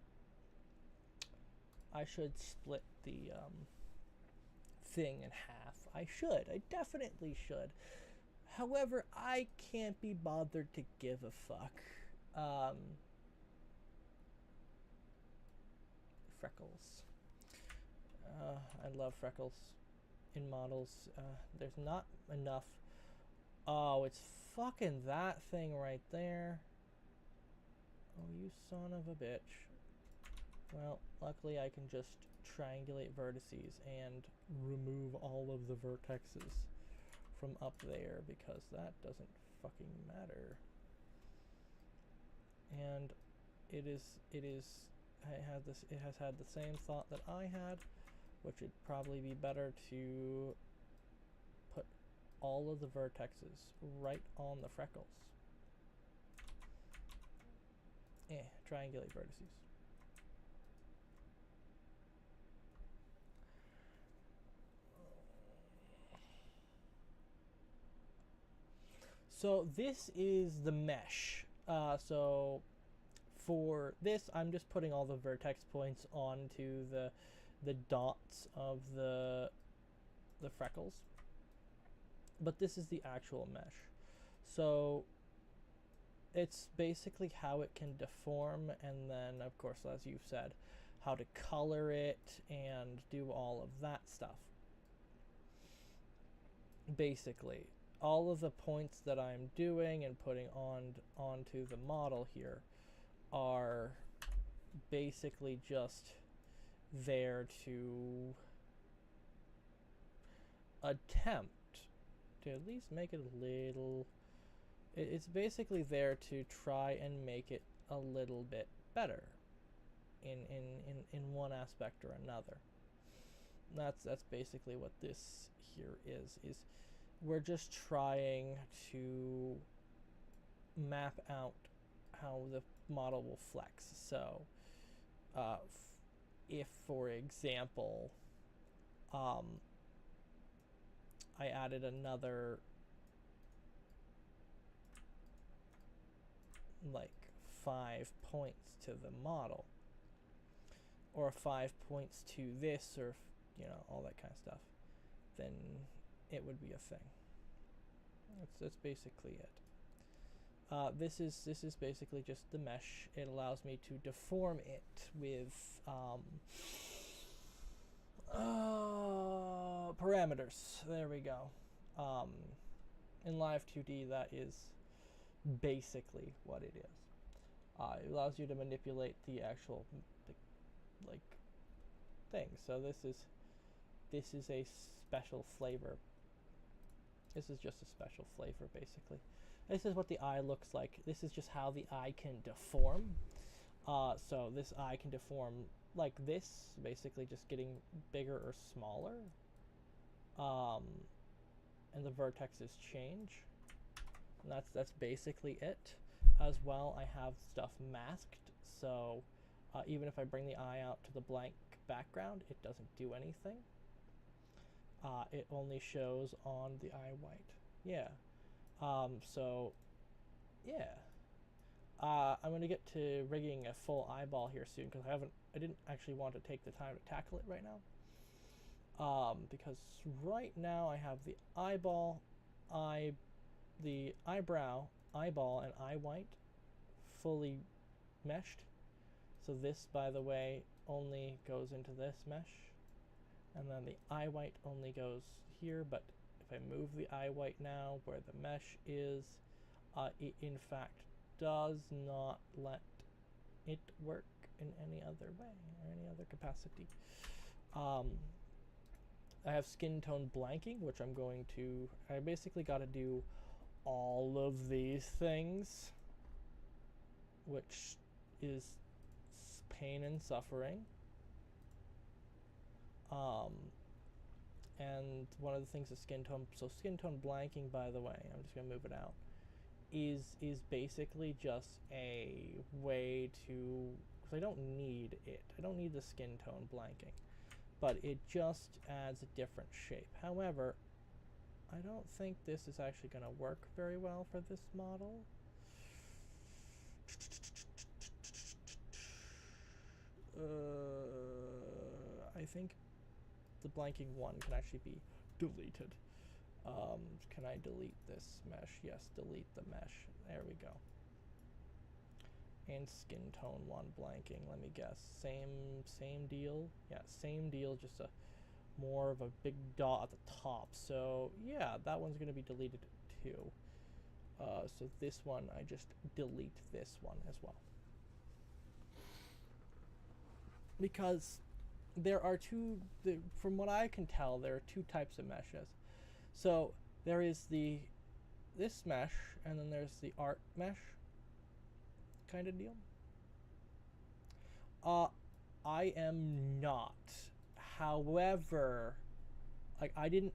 I should split the thing in half. I definitely should. However, I can't be bothered to give a fuck. Freckles. I love freckles in models. There's not enough. Oh, it's fucking that thing right there. Oh, you son of a bitch. Well, luckily I can just triangulate vertices and remove all of the vertexes from up there because that doesn't fucking matter. And it has had the same thought that I had, which would probably be better to put all of the vertexes right on the freckles. Triangulate vertices. So this is the mesh. So for this, I'm just putting all the vertex points onto the dots of the freckles. But this is the actual mesh. So it's basically how it can deform, and then of course, as you've said, how to color it and do all of that stuff. Basically, all of the points that I'm doing and putting onto the model here are basically just there to attempt to at least make it a little. It's basically there to try and make it a little bit better in one aspect or another. That's basically what this here is we're just trying to map out how the model will flex. So if for example I added another like 5 points to the model, or 5 points to this, or you know, all that kind of stuff, then it would be a thing. That's basically it. This is basically just the mesh. It allows me to deform it with parameters. There we go. In Live2D, that is basically what it is. It allows you to manipulate the actual like thing. So this is a special flavor. This is just a special flavor, basically. This is what the eye looks like. This is just how the eye can deform. So this eye can deform like this, basically just getting bigger or smaller. And the vertexes change. And that's basically it. As well, I have stuff masked, so even if I bring the eye out to the blank background, it doesn't do anything. It only shows on the eye white. Yeah. So, yeah. I'm gonna get to rigging a full eyeball here soon because I didn't actually want to take the time to tackle it right now. Because right now I have the eyeball, the eyebrow, eyeball, and eye white fully meshed. So this, by the way, only goes into this mesh, and then the eye white only goes here. But if I move the eye white now where the mesh is, it in fact does not let it work in any other way or any other capacity. I have skin tone blanking, which I basically got to do all of these things, which is pain and suffering. And one of the things is skin tone. So skin tone blanking, by the way, I'm just gonna move it out, is basically just a way to, because I don't need it. I don't need the skin tone blanking, but it just adds a different shape. However, I don't think this is actually going to work very well for this model. I think the blanking one can actually be deleted. Can I delete this mesh? Yes, delete the mesh. There we go. And skin tone one blanking. Let me guess. Same deal. Yeah, same deal. Just a more of a big dot at the top. So yeah, that one's going to be deleted too. So this one, I just delete this one as well. Because there are from what I can tell, there are two types of meshes. So there is this mesh, and then there's the art mesh kind of deal. I am not. However, like I didn't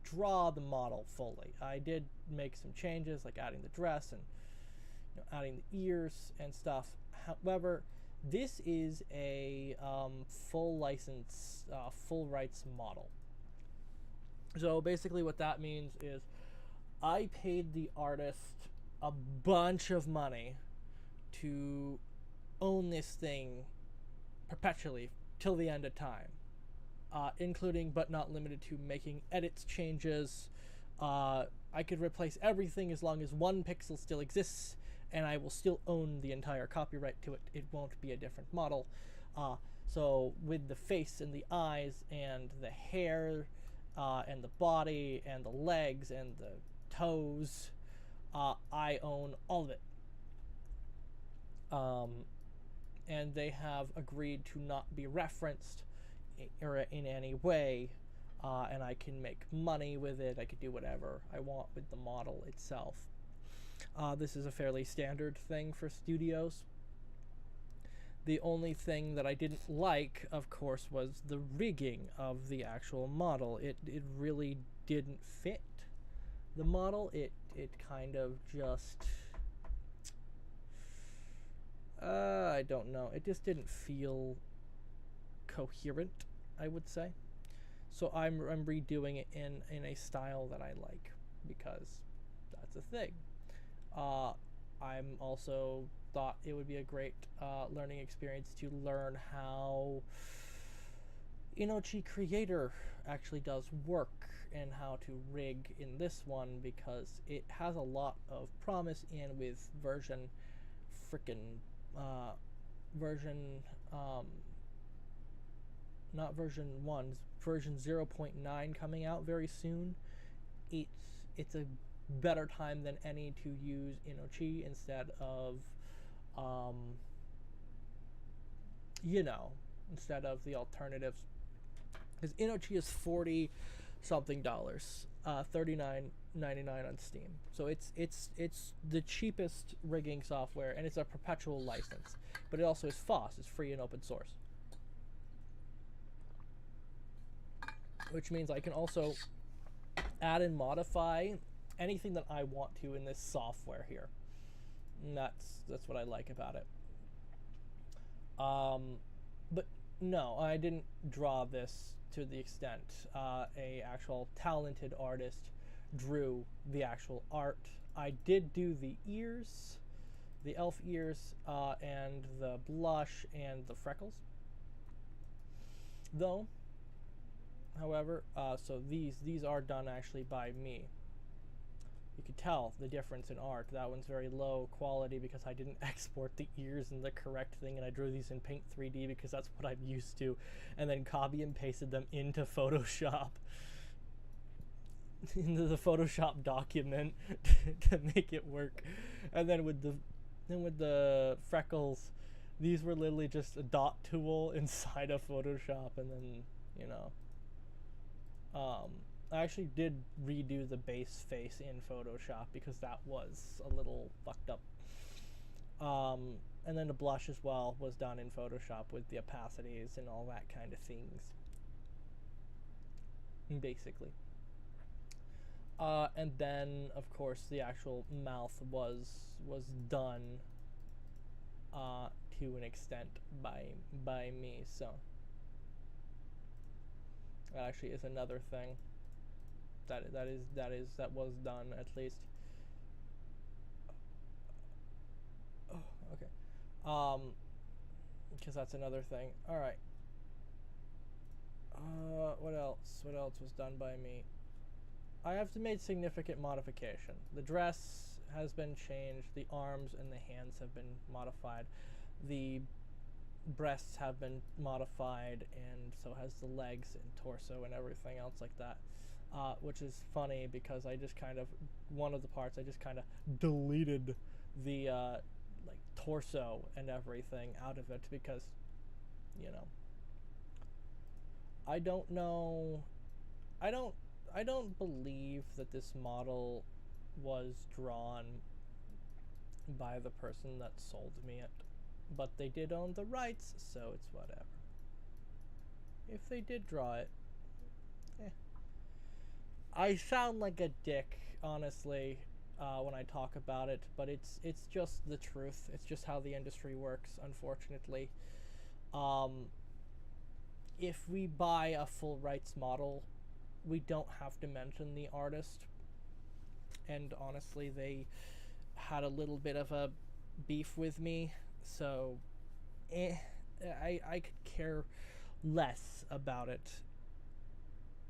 draw the model fully. I did make some changes, like adding the dress and adding the ears and stuff. However, this is a full license, full rights model. So basically what that means is I paid the artist a bunch of money to own this thing perpetually till the end of time, including but not limited to making edits, changes. I could replace everything as long as one pixel still exists, and I will still own the entire copyright to it. It won't be a different model. So with the face and the eyes and the hair and the body and the legs and the toes, I own all of it. And they have agreed to not be referenced in any way, and I can make money with it. I could do whatever I want with the model itself. This is a fairly standard thing for studios. The only thing that I didn't like, of course, was the rigging of the actual model. It really didn't fit the model. It kind of just... I don't know. It just didn't feel coherent, I would say. So I'm redoing it in a style that I like, because that's a thing. I'm also thought it would be a great learning experience to learn how Inochi Creator actually does work and how to rig in this one, because it has a lot of promise, and with version 0.9 coming out very soon, it's a better time than any to use Inochi instead of instead of the alternatives, because Inochi is $40 something, $39 $9.99 on Steam. So it's the cheapest rigging software, and it's a perpetual license. But it also is FOSS, it's free and open source. Which means I can also add and modify anything that I want to in this software here. And that's what I like about it. But no, I didn't draw this to the extent. A actual talented artist drew the actual art. I did do the ears, the elf ears, and the blush and the freckles. Though, however, so these are done actually by me. You could tell the difference in art. That one's very low quality because I didn't export the ears in the correct thing, and I drew these in Paint 3D because that's what I'm used to, and then copy and pasted them into Photoshop, into the Photoshop document to make it work. And then with the freckles, these were literally just a dot tool inside of Photoshop, and then, you know, I actually did redo the base face in Photoshop because that was a little fucked up. And then the blush as well was done in Photoshop with the opacities and all that kind of things, basically. And then, of course, the actual mouth was done to an extent by me. So that actually is another thing that was done, at least. Oh, okay. Because that's another thing. All right. What else? What else was done by me? I have made significant modification. The dress has been changed. The arms and the hands have been modified. The breasts have been modified, and so has the legs and torso and everything else like that. Which is funny because I just kind of, one of the parts I just kind of deleted the like torso and everything out of it because, you know, I don't know, I don't believe that this model was drawn by the person that sold me it, but they did own the rights, so it's whatever. If they did draw it, I sound like a dick, honestly, when I talk about it, but it's just the truth. It's just how the industry works, unfortunately. If we buy a full rights model, we don't have to mention the artist. And honestly, they had a little bit of a beef with me, so I could care less about it.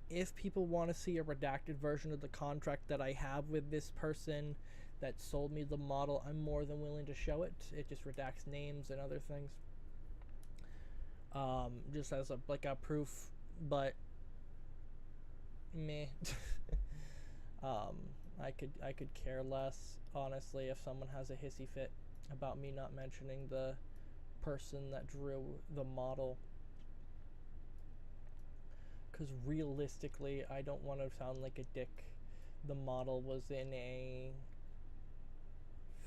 If people want to see a redacted version of the contract that I have with this person that sold me the model, I'm more than willing to show it. It just redacts names and other things, just as a proof. But meh. I could care less, honestly, if someone has a hissy fit about me not mentioning the person that drew the model. Because realistically, I don't want to sound like a dick. The model was in a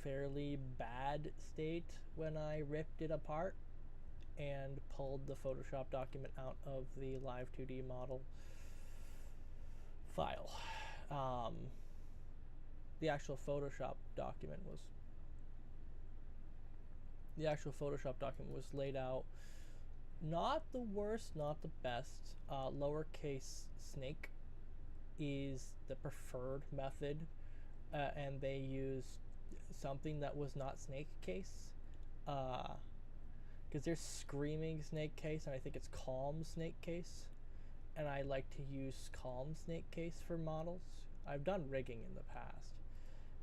fairly bad state when I ripped it apart and pulled the Photoshop document out of the Live2D model file. The actual Photoshop document was laid out. Not the worst, not the best. Lowercase snake is the preferred method, and they used something that was not snake case, because there's screaming snake case, and I think it's calm snake case, and I like to use calm snake case for models. I've done rigging in the past,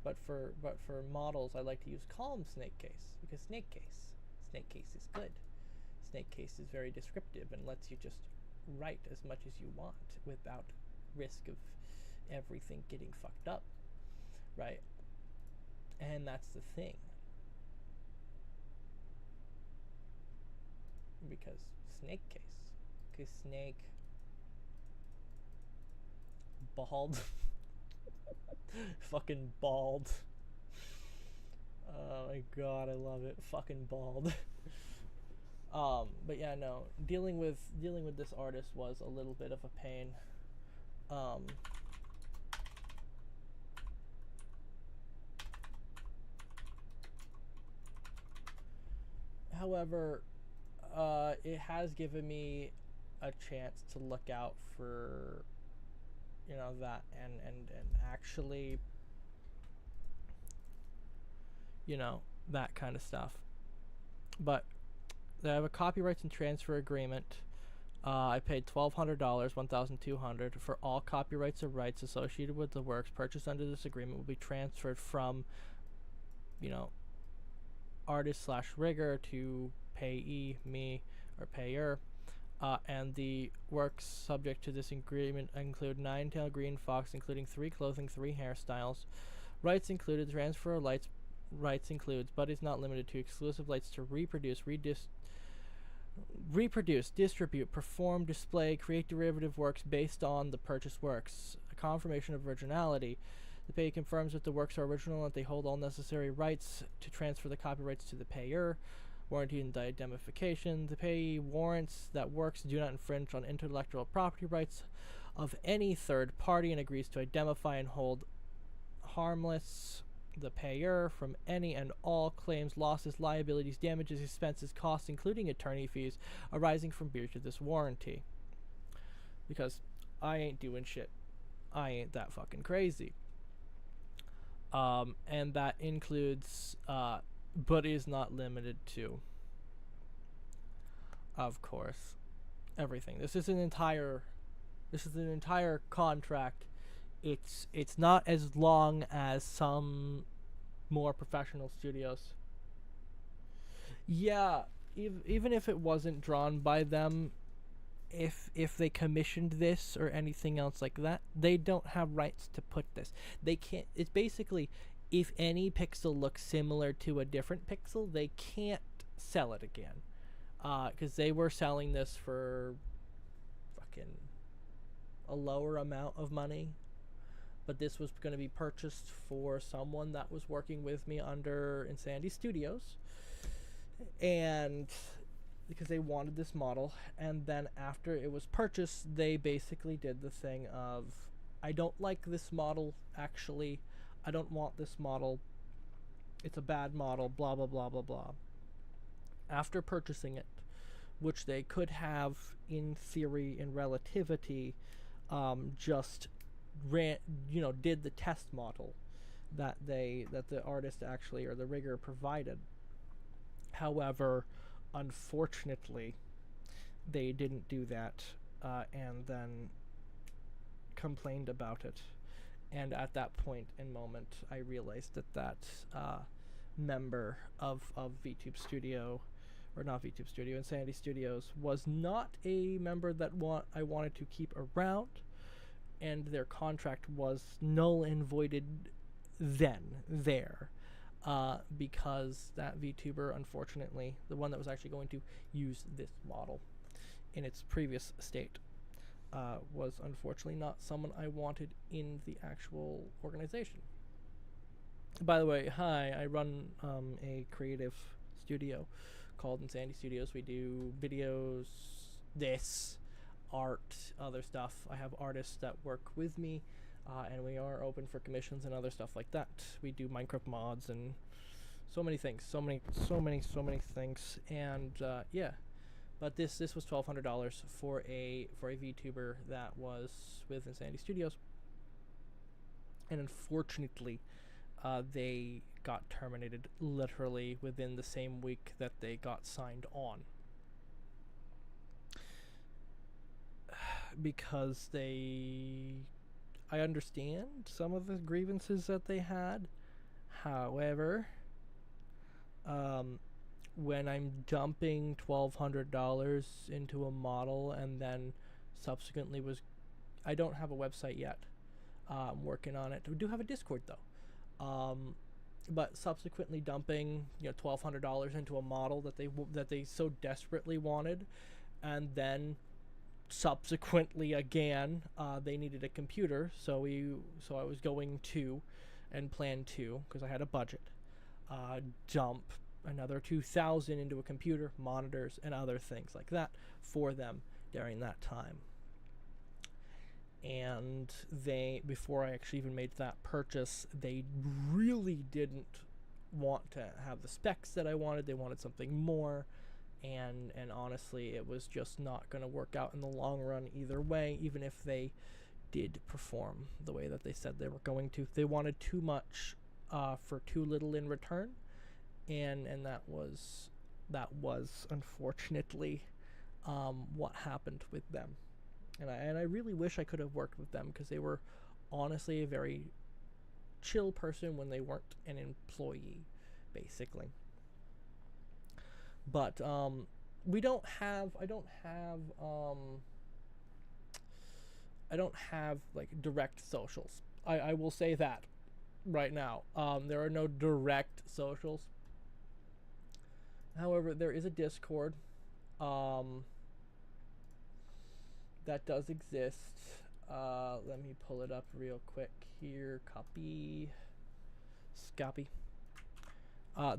but for models, I like to use calm snake case because snake case is good. Snake case is very descriptive and lets you just write as much as you want without risk of everything getting fucked up, right? And that's the thing, because snake case, because snake bald Fucking bald. Oh my god, I love it. Fucking bald. But yeah, no, dealing with this artist was a little bit of a pain. However, it has given me a chance to look out for, you know, that and actually, you know, that kind of stuff. But they have a copyrights and transfer agreement. I paid $1,200, $1,200 for all copyrights or rights associated with the works purchased under this agreement will be transferred from, you know, artist slash rigger to payee, me, or payer. And the works subject to this agreement include Nine-Tailed Green Fox, including 3 clothing, 3 hairstyles. Rights included, transfer of rights includes, but is not limited to, exclusive rights to reproduce, distribute, perform, display, create derivative works based on the purchased works. A confirmation of originality. The payee confirms that the works are original and that they hold all necessary rights to transfer the copyrights to the payer. Warranty and indemnification. The payee warrants that works do not infringe on intellectual property rights of any third party and agrees to indemnify and hold harmless the payer from any and all claims, losses, liabilities, damages, expenses, costs, including attorney fees, arising from breach of this warranty. Because I ain't doing shit. I ain't that fucking crazy. And that includes, but is not limited to, of course, everything. This is an entire contract. It's not as long as some more professional studios. Yeah, even if it wasn't drawn by them, if they commissioned this or anything else like that, they don't have rights to put this. They can't. It's basically, if any pixel looks similar to a different pixel, they can't sell it again. Because they were selling this for fucking a lower amount of money. But this was going to be purchased for someone that was working with me under Insanity Studios. And because they wanted this model. And then after it was purchased, they basically did the thing of, I don't like this model, actually. I don't want this model. It's a bad model, blah, blah, blah, blah, blah. After purchasing it, which they could have, in theory, in relativity, just did the test model that the artist actually, or the rigger, provided. However, unfortunately, they didn't do that, and then complained about it. And at that point and moment, I realized that member of Vtube Studio, or not Vtube Studio, Insanity Studios, was not a member that I wanted to keep around. And their contract was null and voided because that VTuber, unfortunately, the one that was actually going to use this model in its previous state, was unfortunately not someone I wanted in the actual organization. By the way, hi, I run a creative studio called Insanity Studios. We do videos, art, other stuff. I have artists that work with me, and we are open for commissions and other stuff like that. We do Minecraft mods and so many things, so many things. And yeah, but this was $1,200 for a VTuber that was with Insanity Studios, and unfortunately, they got terminated literally within the same week that they got signed on. Because I understand some of the grievances that they had. However, when I'm dumping $1,200 into a model and then subsequently I don't have a website yet. I'm working on it. We do have a Discord though. But subsequently dumping $1,200 into a model that they so desperately wanted, and then subsequently again, they needed a computer, so I was going to, and planned to, because I had a budget, dump another 2,000 into a computer, monitors, and other things like that for them during that time. And they, before I actually even made that purchase, they really didn't want to have the specs that I wanted. They wanted something more, and honestly, it was just not going to work out in the long run either way, even if they did perform the way that they said they were going to. They wanted too much for too little in return, and that was unfortunately what happened with them. And I really wish I could have worked with them, because they were honestly a very chill person when they weren't an employee, basically. But I don't have like direct socials. I will say that right now. There are no direct socials. However, there is a Discord that does exist. Let me pull it up real quick here. Copy.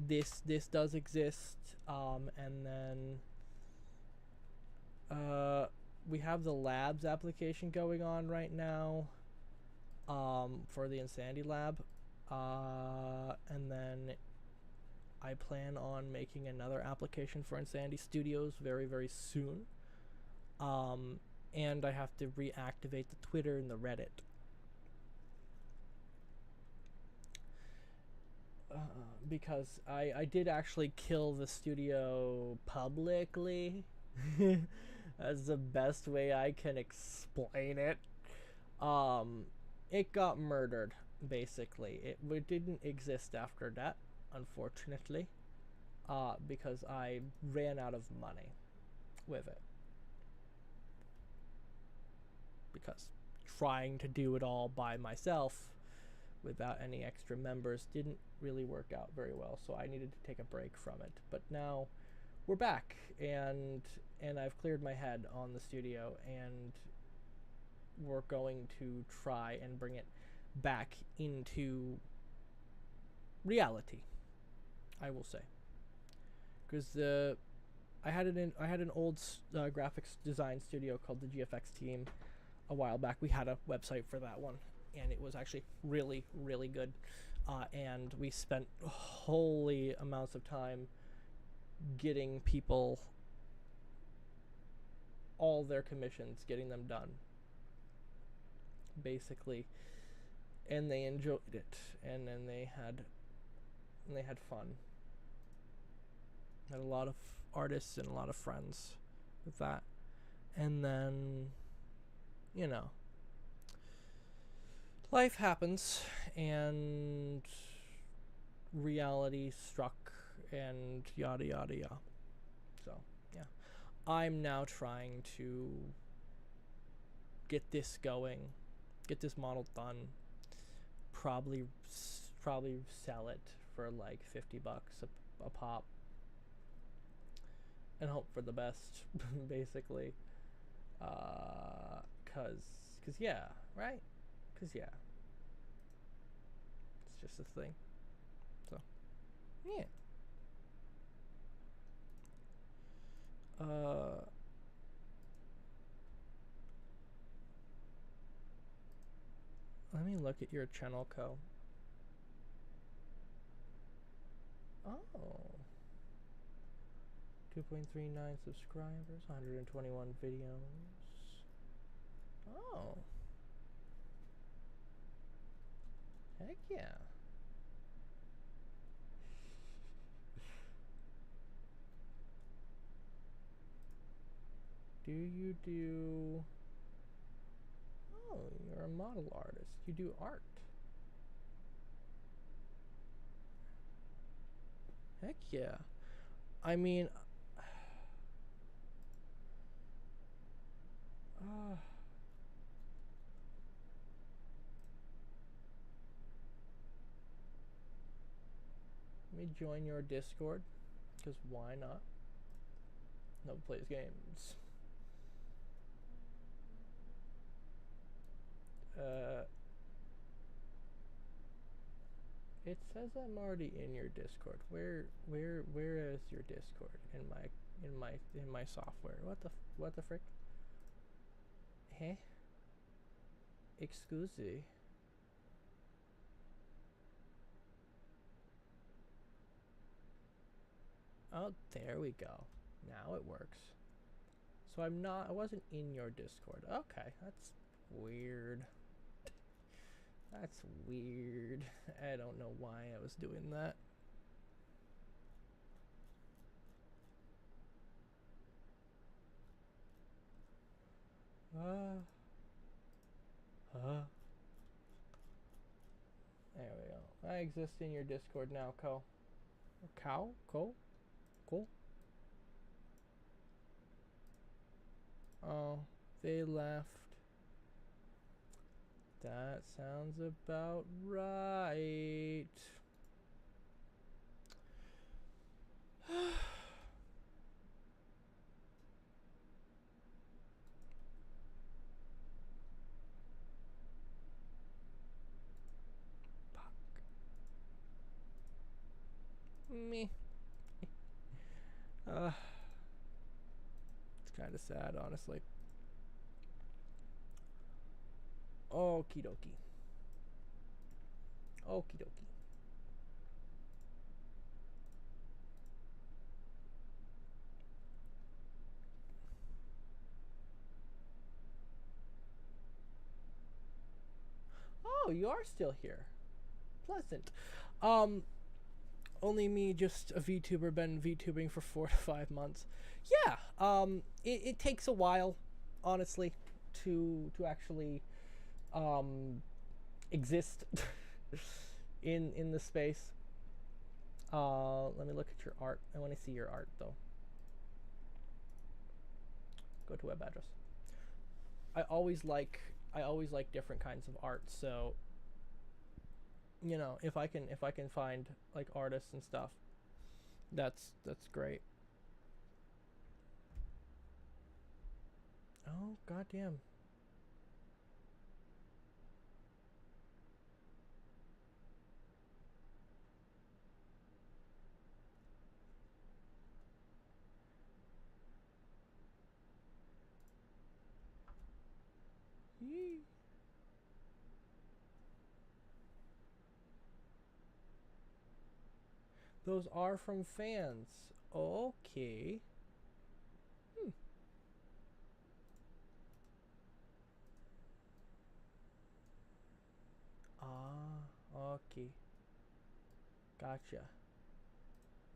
This does exist. And then we have the labs application going on right now, for the Insanity Lab. And then I plan on making another application for Insanity Studios very, very soon. And I have to reactivate the Twitter and the Reddit. Because I did actually kill the studio publicly. That's the best way I can explain it. It got murdered, basically. It didn't exist after that, unfortunately, because I ran out of money with it. Because trying to do it all by myself without any extra members didn't really work out very well, so I needed to take a break from it. But now we're back, and I've cleared my head on the studio, and we're going to try and bring it back into reality, I will say. Because I had an old graphics design studio called the GFX Team a while back. We had a website for that one, and it was actually really, really good. And we spent holy amounts of time getting people all their commissions, getting them done, basically. And they enjoyed it, and then they had fun. Had a lot of artists and a lot of friends with that. And then, you know, life happens, and reality struck, and yada yada yada. So yeah, I'm now trying to get this going, get this model done, probably sell it for like $50 a pop, and hope for the best, basically. Cause yeah, right? Cause yeah, it's just a thing. So yeah. Let me look at your channel, Co. Oh. 2.39 subscribers, 121 videos. Oh. Heck yeah. Do you do... Oh, you're a model artist. You do art. Heck yeah. I mean... Let me join your Discord, because why not? Nobody plays games. Uh, it says I'm already in your Discord. Where is your Discord in my software? What the frick? Huh? Excuse me. Oh, there we go. Now it works. So I wasn't in your Discord. Okay, that's weird. That's weird. I don't know why I was doing that. There we go. I exist in your Discord now, Co. Cow? Co? Cool? Oh, they left. That sounds about right. Me. It's kind of sad, honestly. Okie dokie. Okie dokie. Oh, you are still here. Pleasant. Only me, just a VTuber, been VTubing for 4 to 5 months. Yeah, it takes a while, honestly, to actually exist in the space. Let me look at your art. I want to see your art though. Go to web address. I always like different kinds of art, so you know, if I can find like artists and stuff, that's great. Oh goddamn. Yee. Those are from fans. Okay. Ah, okay. Gotcha.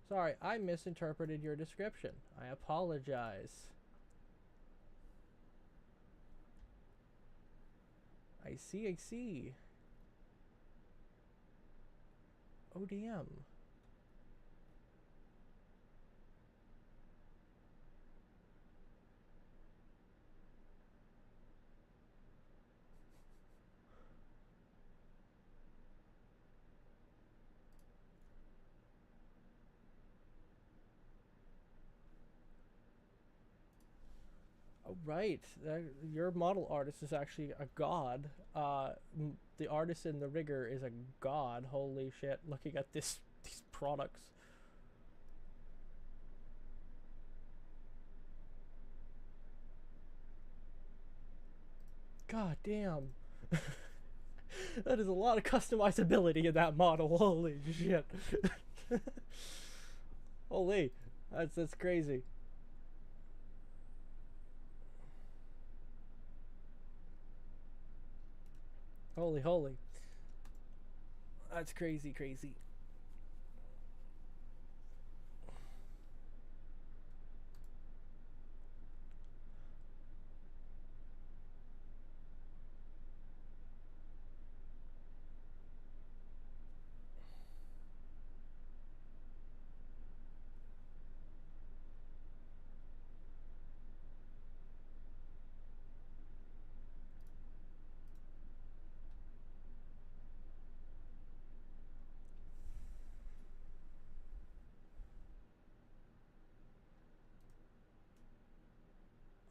Sorry, I misinterpreted your description. I apologize. I see, I see. Oh, damn. Oh, right. Your model artist is actually a god. The artist in the rigger is a god. Holy shit! Looking at these products. God damn. That is a lot of customizability in that model. Holy shit. Holy. That's crazy. Holy. That's crazy.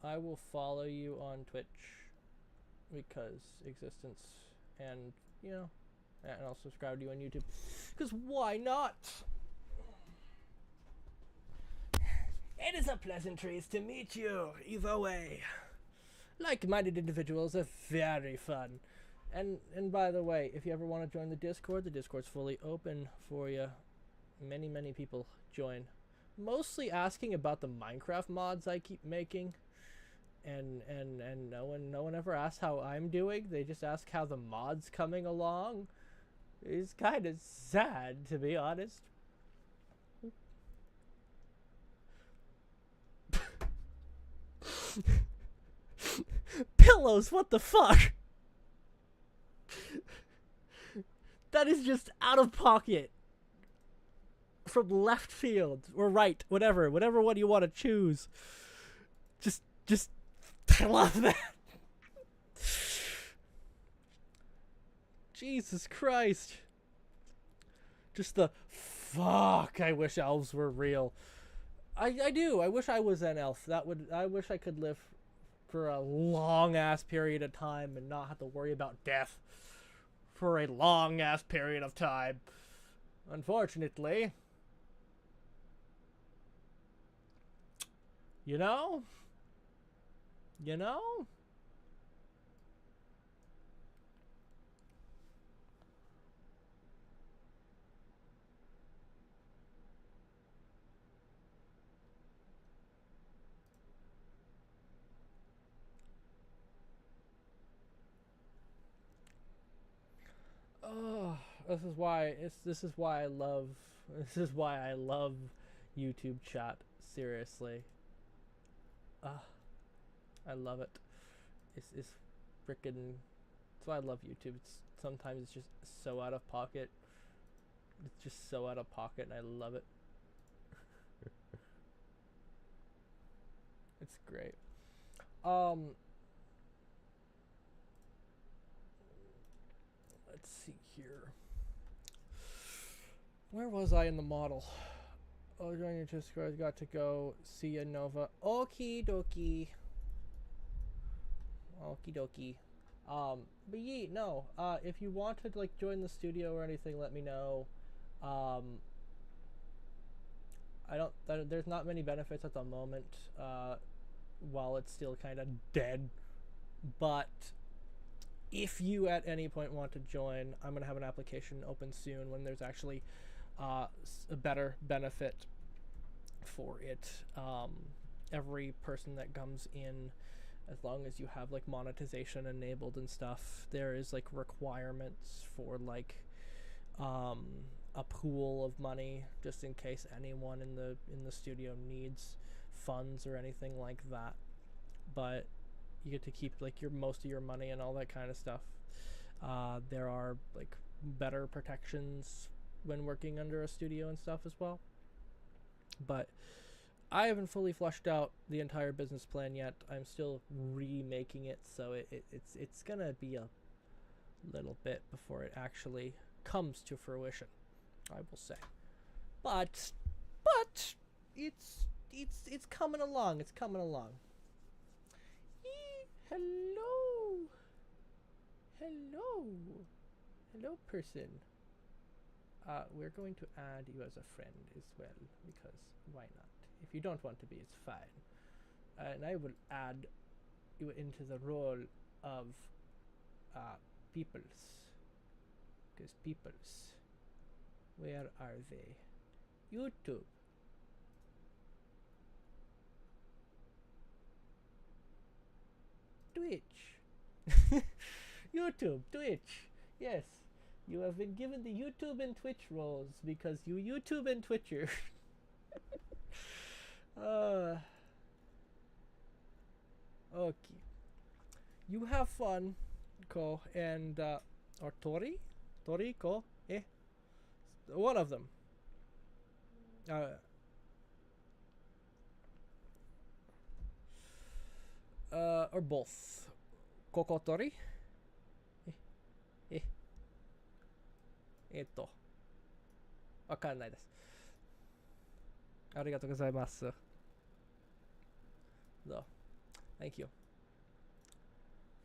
I will follow you on Twitch. because existence, and you know, and I'll subscribe to you on YouTube, because why not? It is a pleasantries to meet you either way. Like-minded individuals are very fun. And by the way, if you ever want to join the Discord's fully open for you. Many people join, mostly asking about the Minecraft mods I keep making, and no one ever asks how I'm doing. They just ask how the mod's coming along. It's kind of sad, to be honest. Pillows, what the fuck? That is just out of pocket. From left field or right, whatever one you want to choose. Just I love that. Jesus Christ. Just the fuck. I wish elves were real. I do. I wish I was an elf. I wish I could live for a long ass period of time and not have to worry about death for a long ass period of time. Unfortunately, you know? Oh, this is why I love YouTube chat. Seriously. I love it. It's freaking. That's why I love YouTube. Sometimes it's just so out of pocket. It's just so out of pocket, and I love it. It's great. Let's see here. Where was I in the model? Oh, join your Discord. Got to go. See ya, Nova. Okie dokie. Okie dokie. But yeah, no. If you want to like join the studio or anything, let me know. There's not many benefits at the moment. While it's still kind of dead. But if you at any point want to join, I'm gonna have an application open soon when there's actually a better benefit for it. Every person that comes in, as long as you have like monetization enabled and stuff, there is like requirements for like a pool of money just in case anyone in the studio needs funds or anything like that. But you get to keep like most of your money and all that kind of stuff. There are like better protections when working under a studio and stuff as well. But I haven't fully fleshed out the entire business plan yet. I'm still remaking it, so it's gonna be a little bit before it actually comes to fruition, I will say. But it's coming along. It's coming along. Hello person. We're going to add you as a friend as well, because why not? If you don't want to be, it's fine. And I will add you into the role of peoples. Because peoples, where are they? YouTube. Twitch. YouTube, Twitch. Yes, you have been given the YouTube and Twitch roles because you YouTube and Twitcher. Okay. You have fun, Ko, and or Tori, Ko, one of them. Or both. Kokotori? わかんないです。ありがとうございます。So, thank you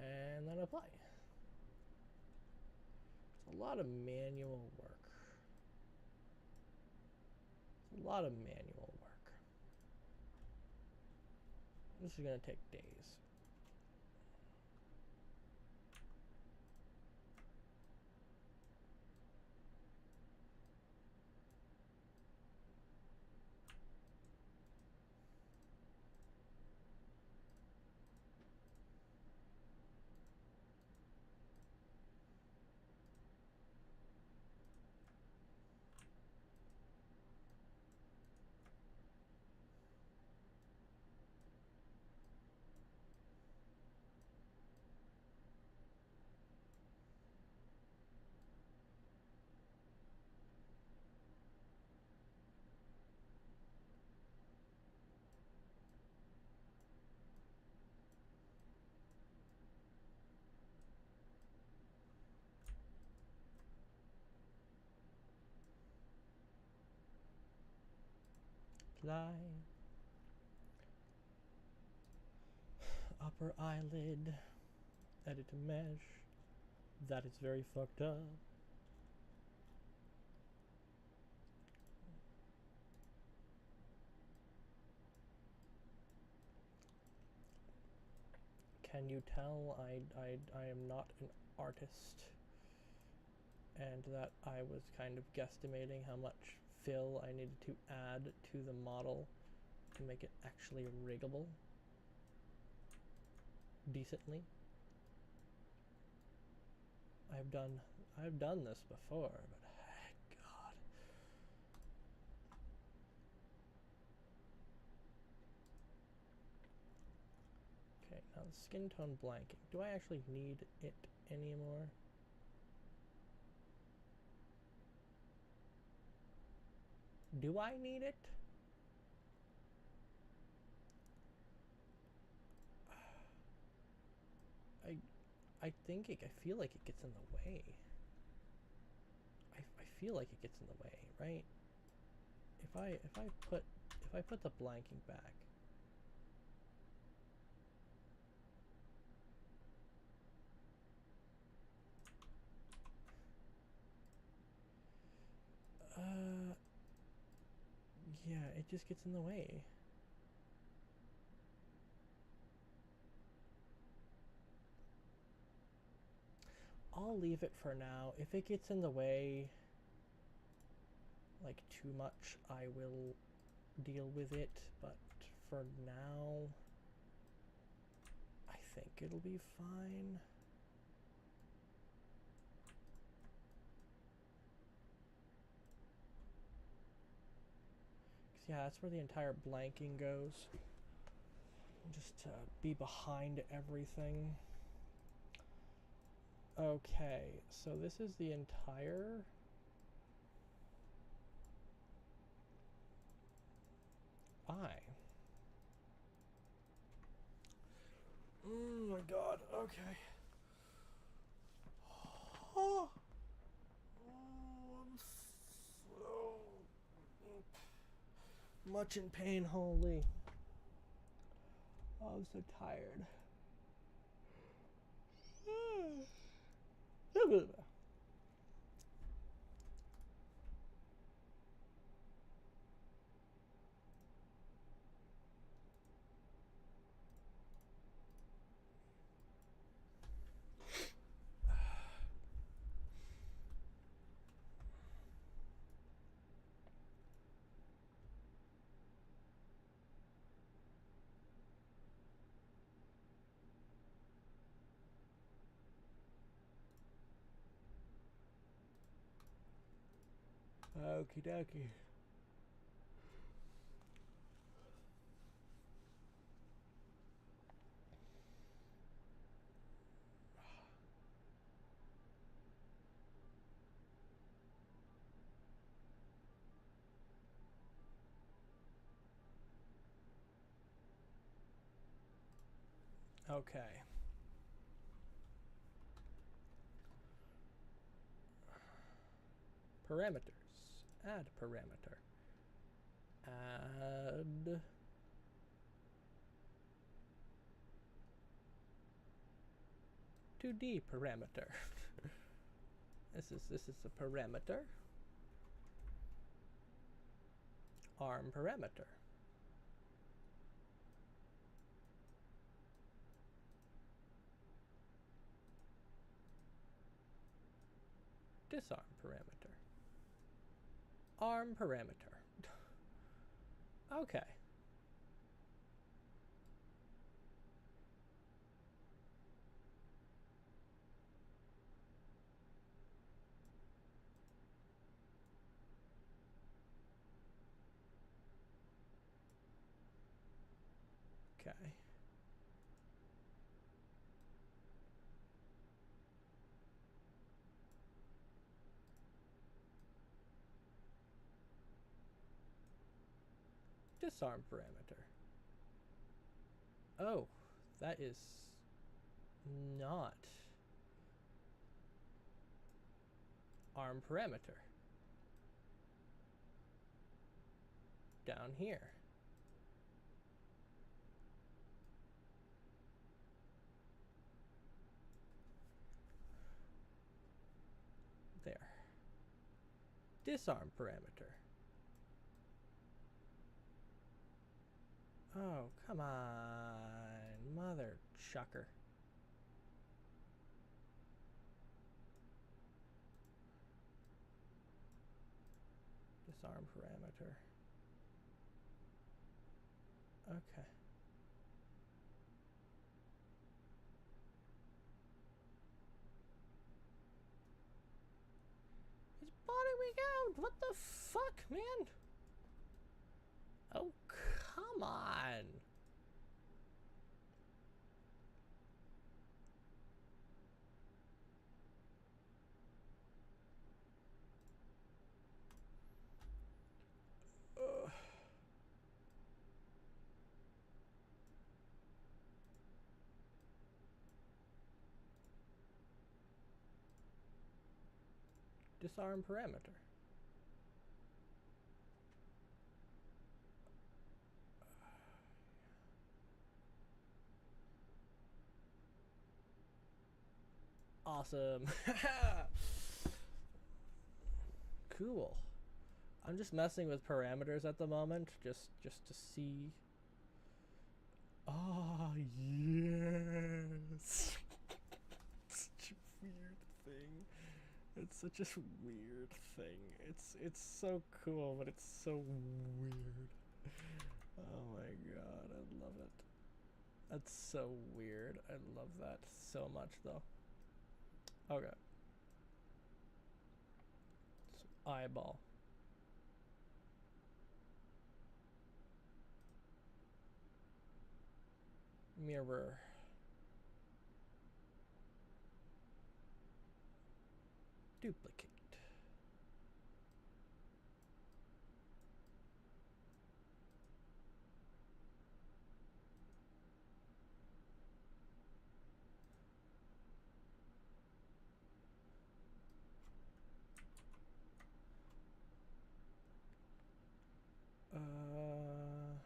and then apply. It's a lot of manual work. It's a lot of manual work. This is going to take days. Apply. Upper eyelid. Edit to mesh. That is very fucked up. Can you tell I am not an artist, and that I was kind of guesstimating how much fill I needed to add to the model to make it actually riggable decently? I've done this before, but God. Okay, now the skin tone blanking. Do I actually need it anymore? Do I need it? I think I feel like it gets in the way. I feel like it gets in the way, right? If I put the blanking back. Yeah, it just gets in the way. I'll leave it for now. If it gets in the way, like too much, I will deal with it. But for now, I think it'll be fine. Yeah, that's where the entire blanking goes. Just to be behind everything. Okay, so this is the entire eye. Oh my god, okay. Oh, I'm so much in pain, holy. Oh, I'm so tired. Okie dokie. Okay. Parameters. Add parameter. Add 2D parameter. This is a parameter. Arm parameter. Disarm parameter. Arm parameter. Okay. Okay. Disarm parameter. Oh, that is not arm parameter. Down here. There. Disarm parameter. Oh, come on, mother chucker. Disarm parameter. Okay. He's bottoming out. What the fuck, man? Oh, come on. Ugh. Disarm parameter. Awesome. Cool. I'm just messing with parameters at the moment, just to see. Oh, yes. Such a weird thing. It's such a weird thing. It's so cool, but it's so weird. Oh my god, I love it. That's so weird. I love that so much, though. Okay. Eyeball. Mirror. Duplicate.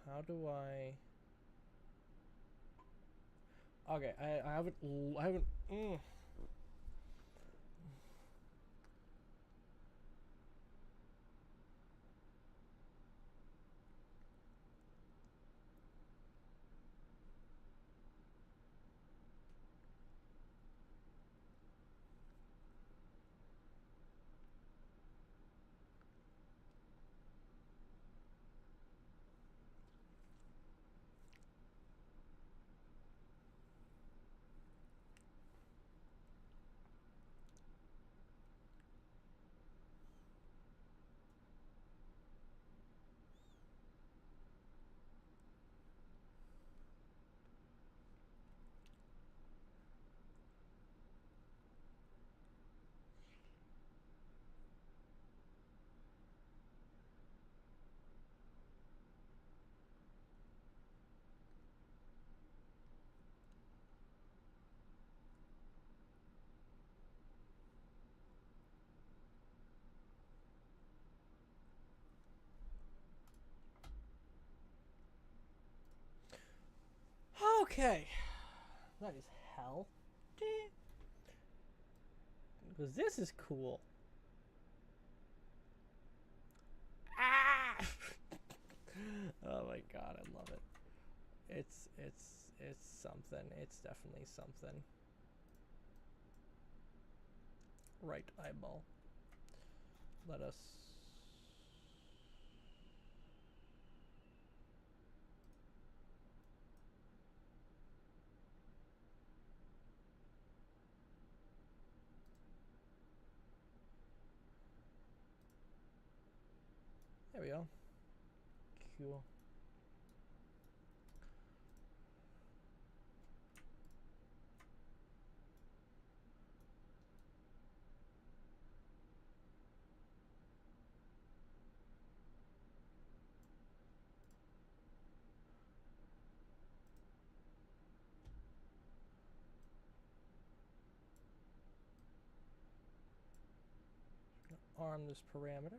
How do I? Okay, I haven't. Okay. That is hell. Because this is cool. Ah! Oh my god, I love it. It's something. It's definitely something. Right eyeball. Let us. There we go. Cool. Arm this parameter.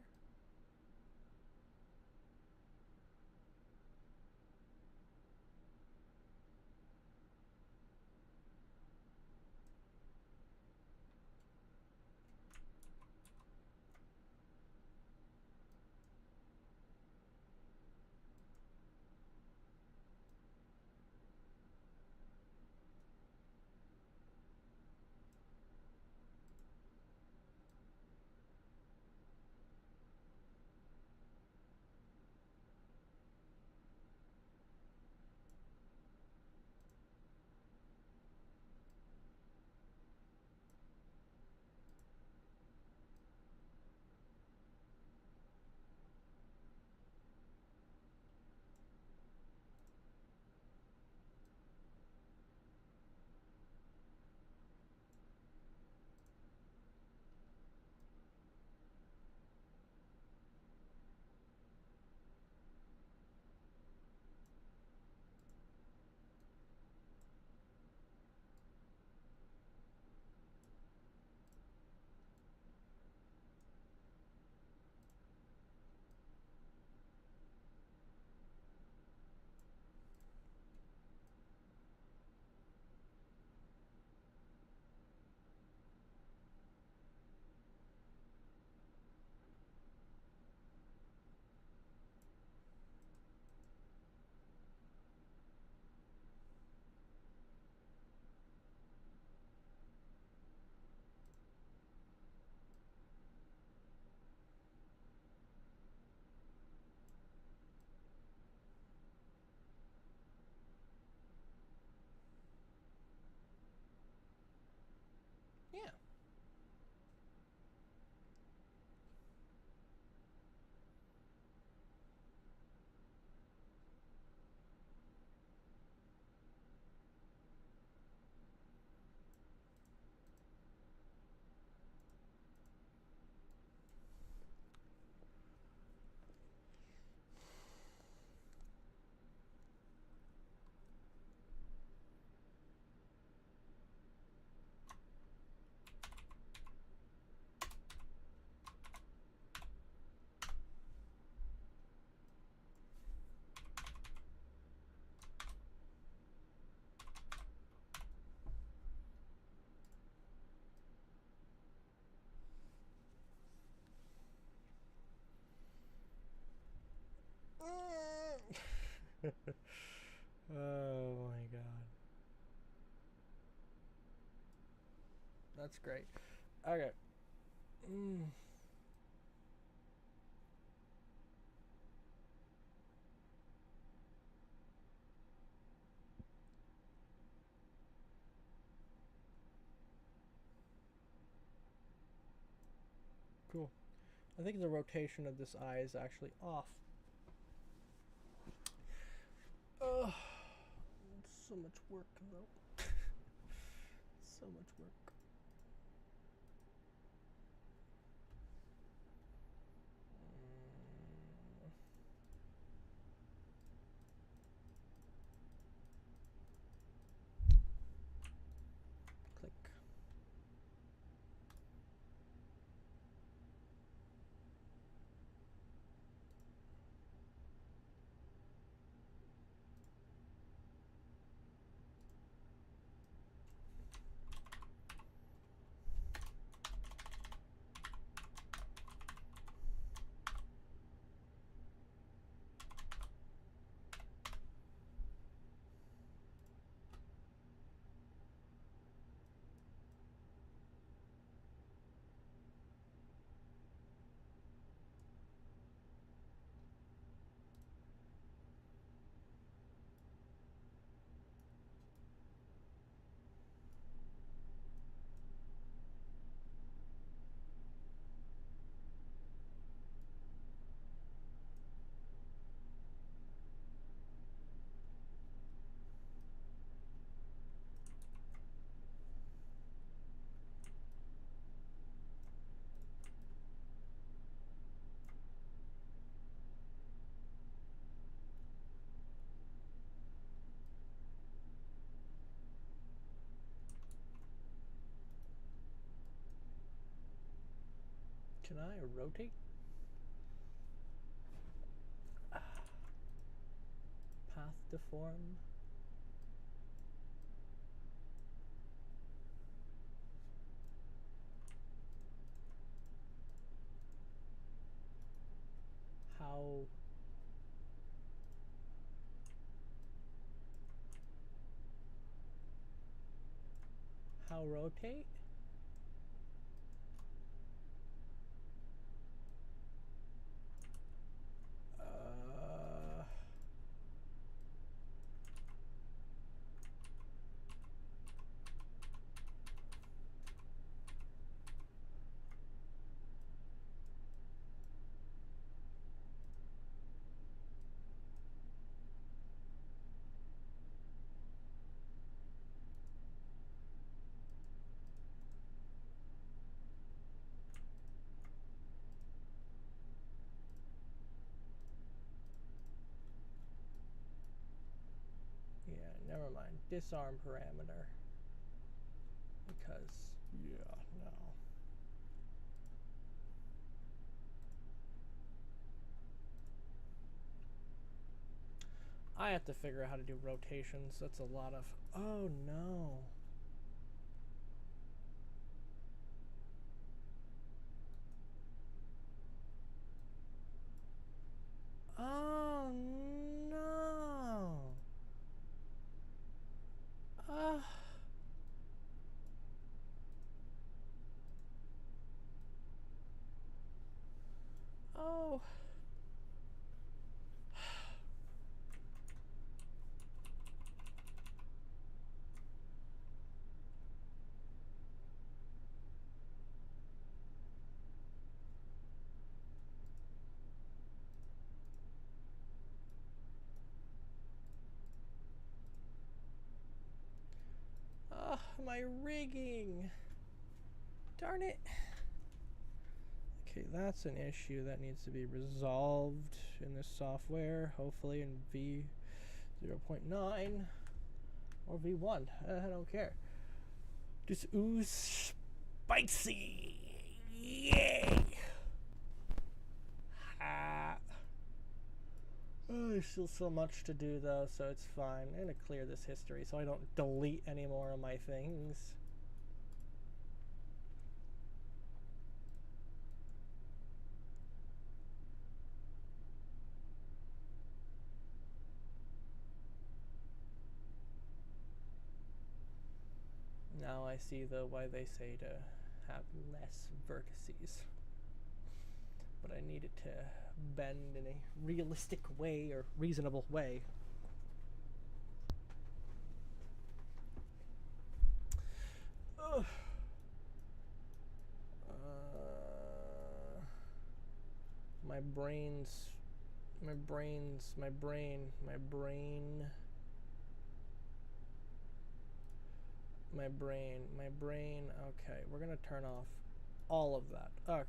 Yeah. Oh my god. That's great. Okay. Cool. I think the rotation of this eye is actually off. Oh, so much work though. So much work. Click. Can I rotate? Path deform. How rotate? Yeah, never mind. Disarm parameter. Because, yeah, no. I have to figure out how to do rotations. That's a lot of... Oh, no. Oh, no. Oh. My rigging. Darn it. Okay, that's an issue that needs to be resolved in this software, hopefully in V0.9 or V1. I don't care. Just ooze spicy. Yay! Oh, there's still so much to do though, so it's fine. I'm gonna clear this history so I don't delete any more of my things. Now I see why they say to have less vertices. But I need it to bend in a realistic way or reasonable way. Ugh. My brain. Okay, we're gonna turn off all of that. Okay.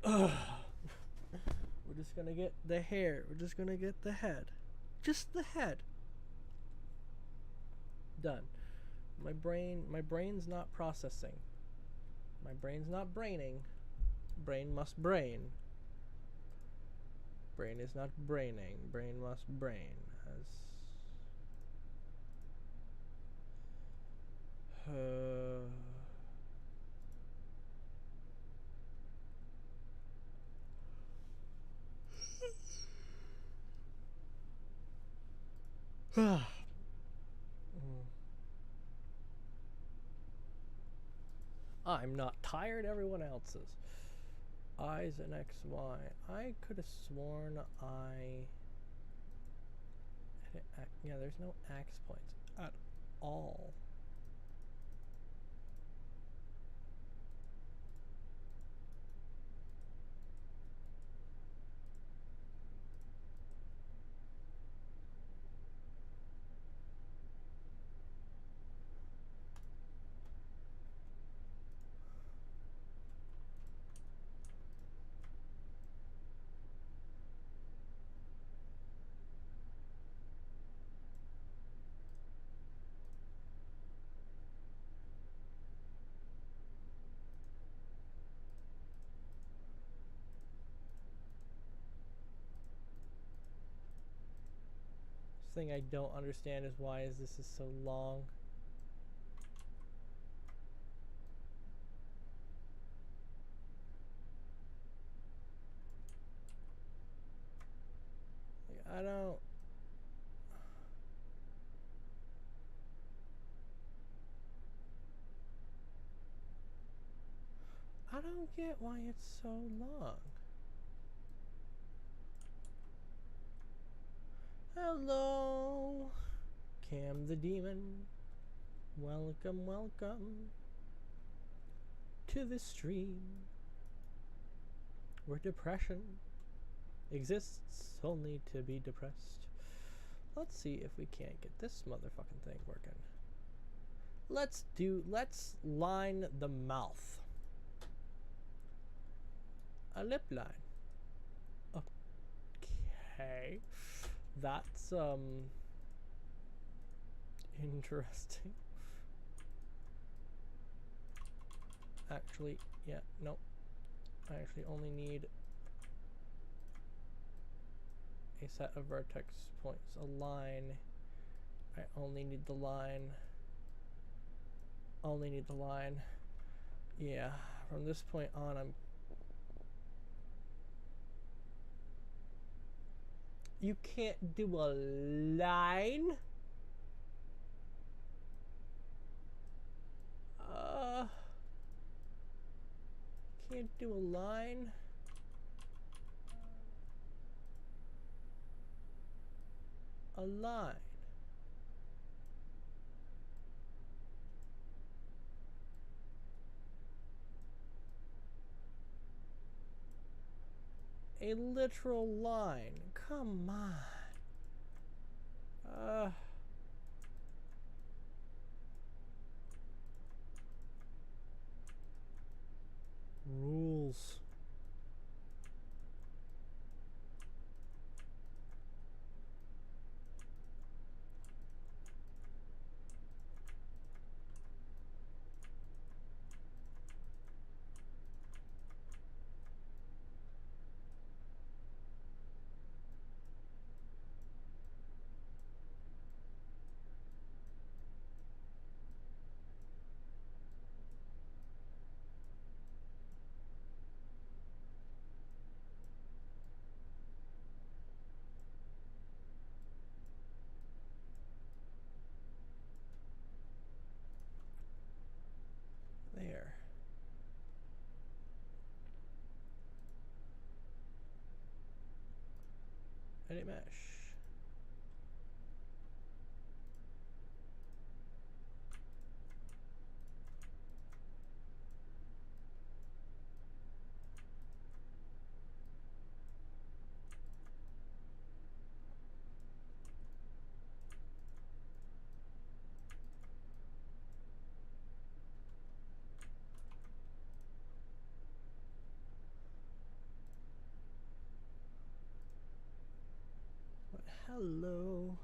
Ugh. We're just gonna get the hair. We're just gonna get the head. Just the head. Done. My brain's not processing. My brain's not braining. Brain must brain. Brain is not braining. Brain must brain. I'm not tired, everyone else is. I's and XY. I could have sworn yeah, there's no axe points at all. thing I don't understand is why this is so long. Like, I don't get why it's so long. Hello, Cam the Demon. Welcome, welcome to the stream where depression exists only to be depressed. Let's see if we can't get this motherfucking thing working. Let's line the mouth. A lip line. Okay. That's interesting. Actually, yeah, nope. I actually only need a set of vertex points. A line. I only need the line. Only need the line. Yeah, from this point on, you can't do a line? Can't do a line? A line. A literal line. Come on. Rules. There. Edit mesh. But hello.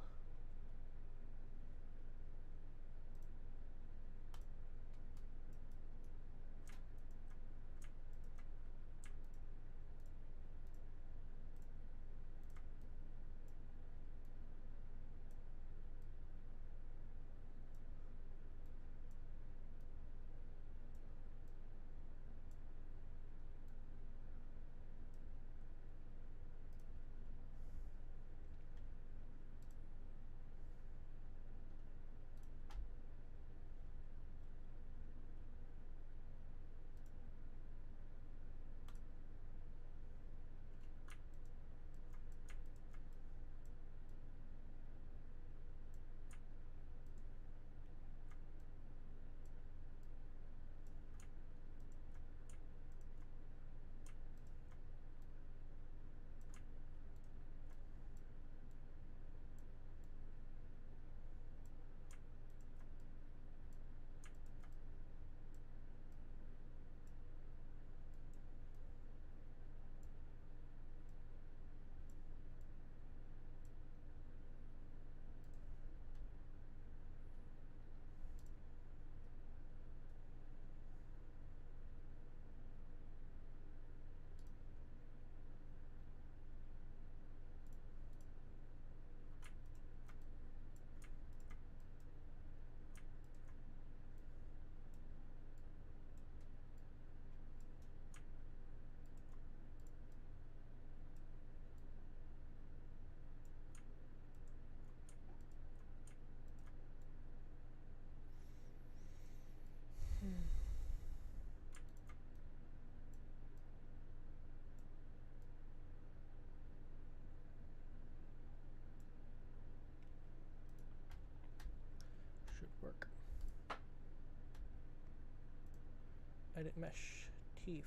edit mesh, teeth.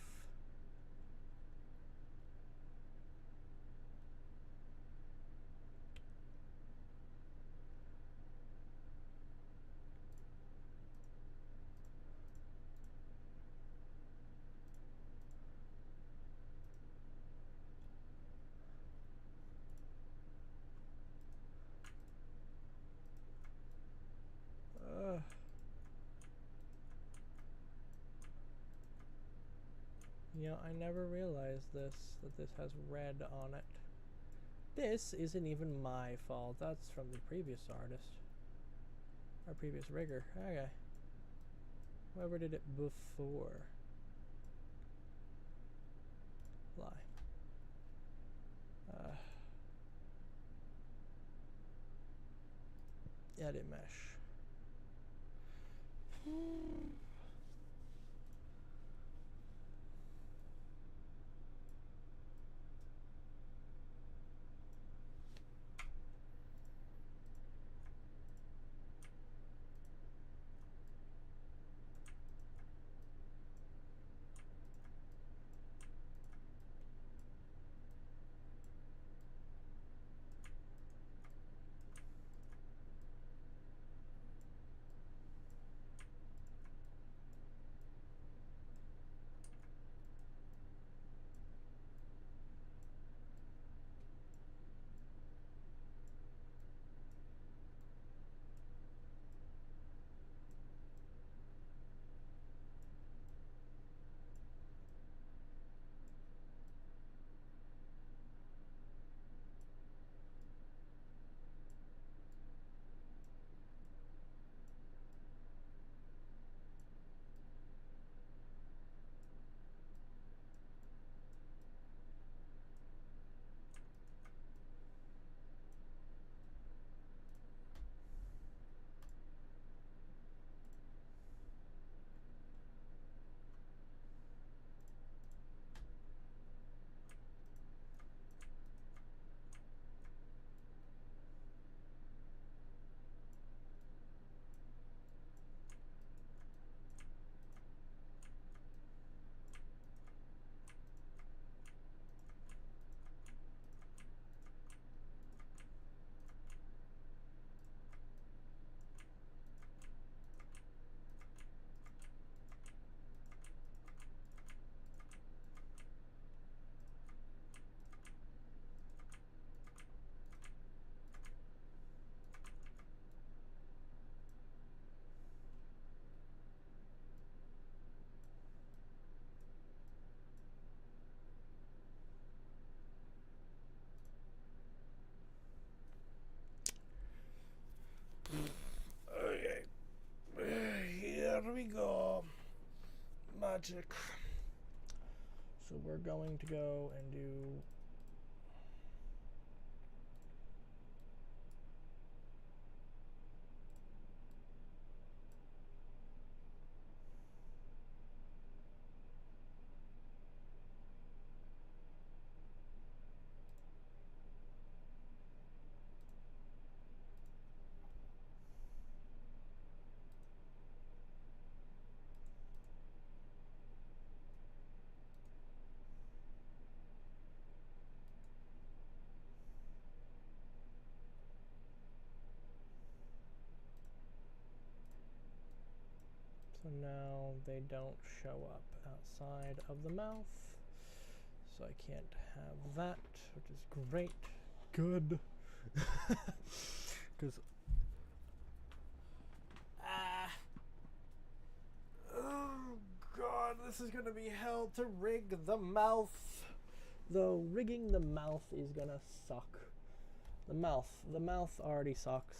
You know, I never realized that this has red on it. This isn't even my fault. That's from the previous artist. Our previous rigger. Okay. Whoever did it before. Lie. Edit mesh. Okay. Here we go. Magic. So we're going to go and do so now they don't show up outside of the mouth. So I can't have that, which is great. Good. Because oh god, this is gonna be hell to rig the mouth. Though rigging the mouth is gonna suck. The mouth already sucks.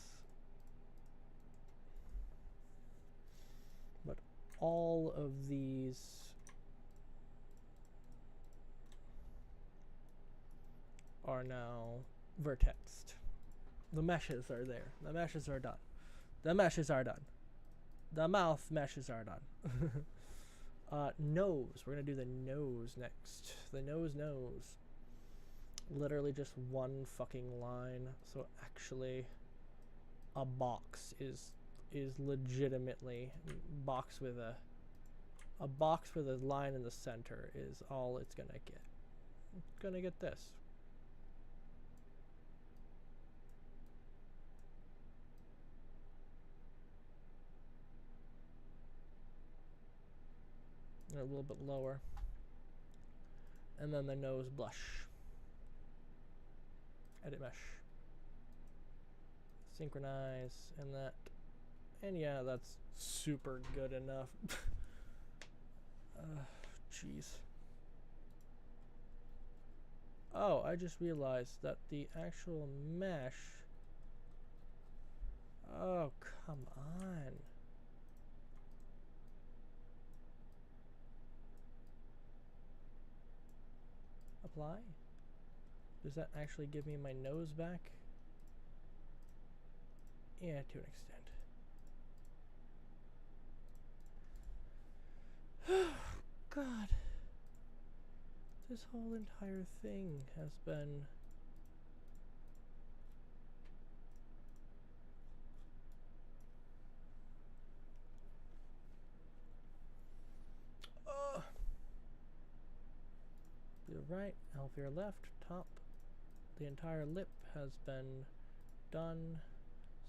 But all of these are now vertexed. The meshes are there. The meshes are done. The meshes are done. The mouth meshes are done. Nose. We're gonna do the nose next. The nose. Literally just one fucking line. So actually, a box is legitimately box with a A box with a line in the center is all it's gonna get. It's gonna get this. And a little bit lower. And then the nose blush. Edit mesh. Synchronize and that. And yeah, that's super good enough. Jeez. Oh, I just realized that the actual mesh. Oh, come on. Apply? Does that actually give me my nose back? Yeah, to an extent. God. This whole entire thing has been... The right, Alvear left, top. The entire lip has been done.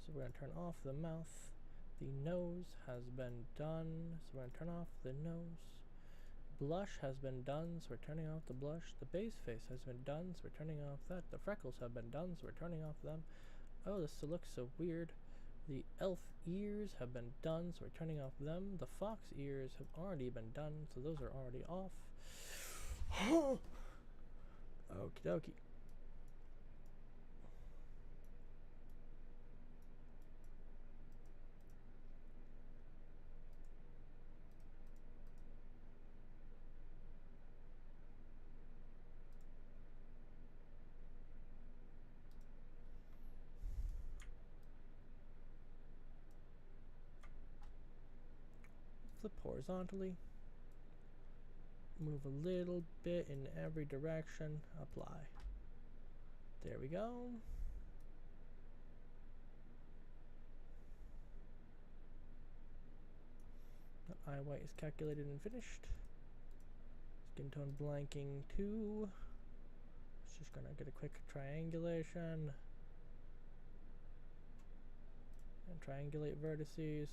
So we're going to turn off the mouth. The nose has been done. So we're going to turn off the nose. Blush has been done, so we're turning off the blush. The base face has been done, so we're turning off that. The freckles have been done, so we're turning off them. Oh, this looks so weird. The elf ears have been done, so we're turning off them. The fox ears have already been done, so those are already off. Okie dokie. Flip horizontally. Move a little bit in every direction. Apply. There we go. The eye white is calculated and finished. Skin tone blanking 2. It's just gonna get a quick triangulation. And triangulate vertices.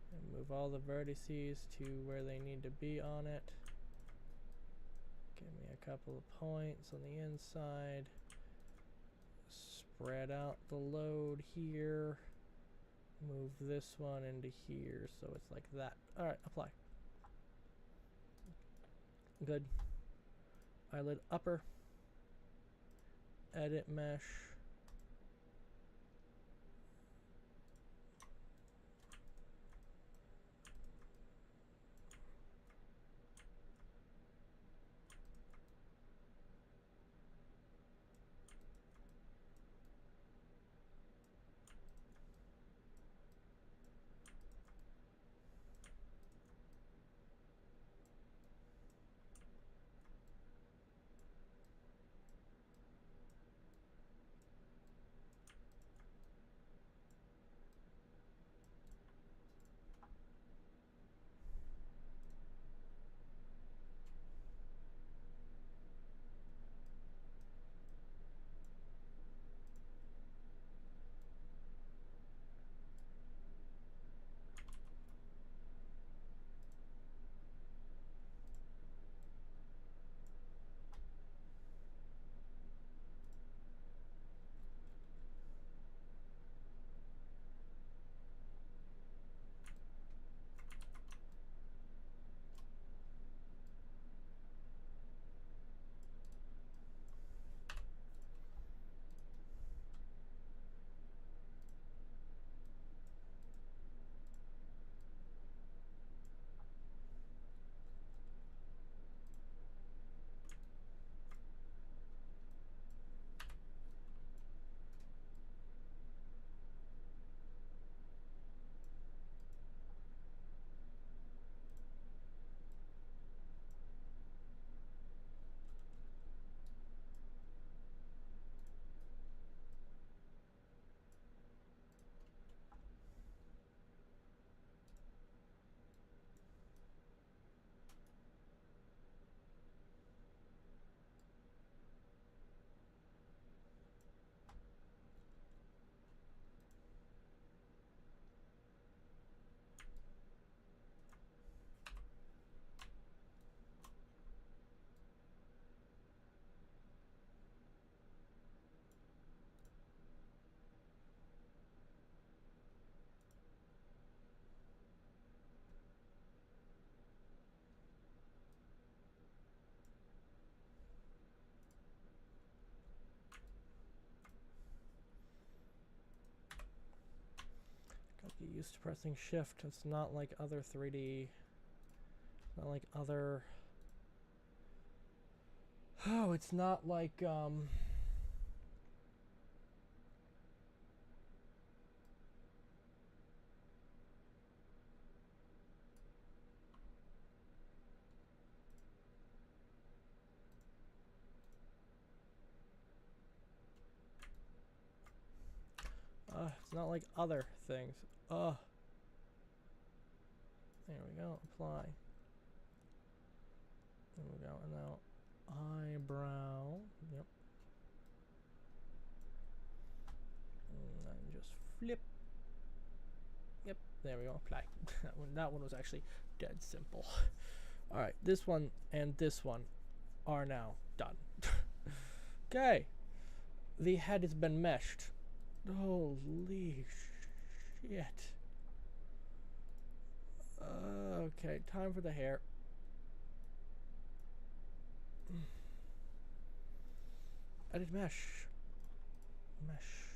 And move all the vertices to where they need to be on it. Give me a couple of points on the inside. Spread out the load here. Move this one into here so it's like that. Alright, apply. Good. Eyelid upper. Edit mesh. used to pressing shift. It's not like other 3D. Not like other. Oh, it's not like it's not like other things. There we go. Apply. There we go. And now eyebrow. Yep. And then just flip. Yep. There we go. Apply. that one was actually dead simple. All right. This one and this one are now done. Okay. The head has been meshed. Holy shit. Okay, time for the hair. Edit mesh. Mesh.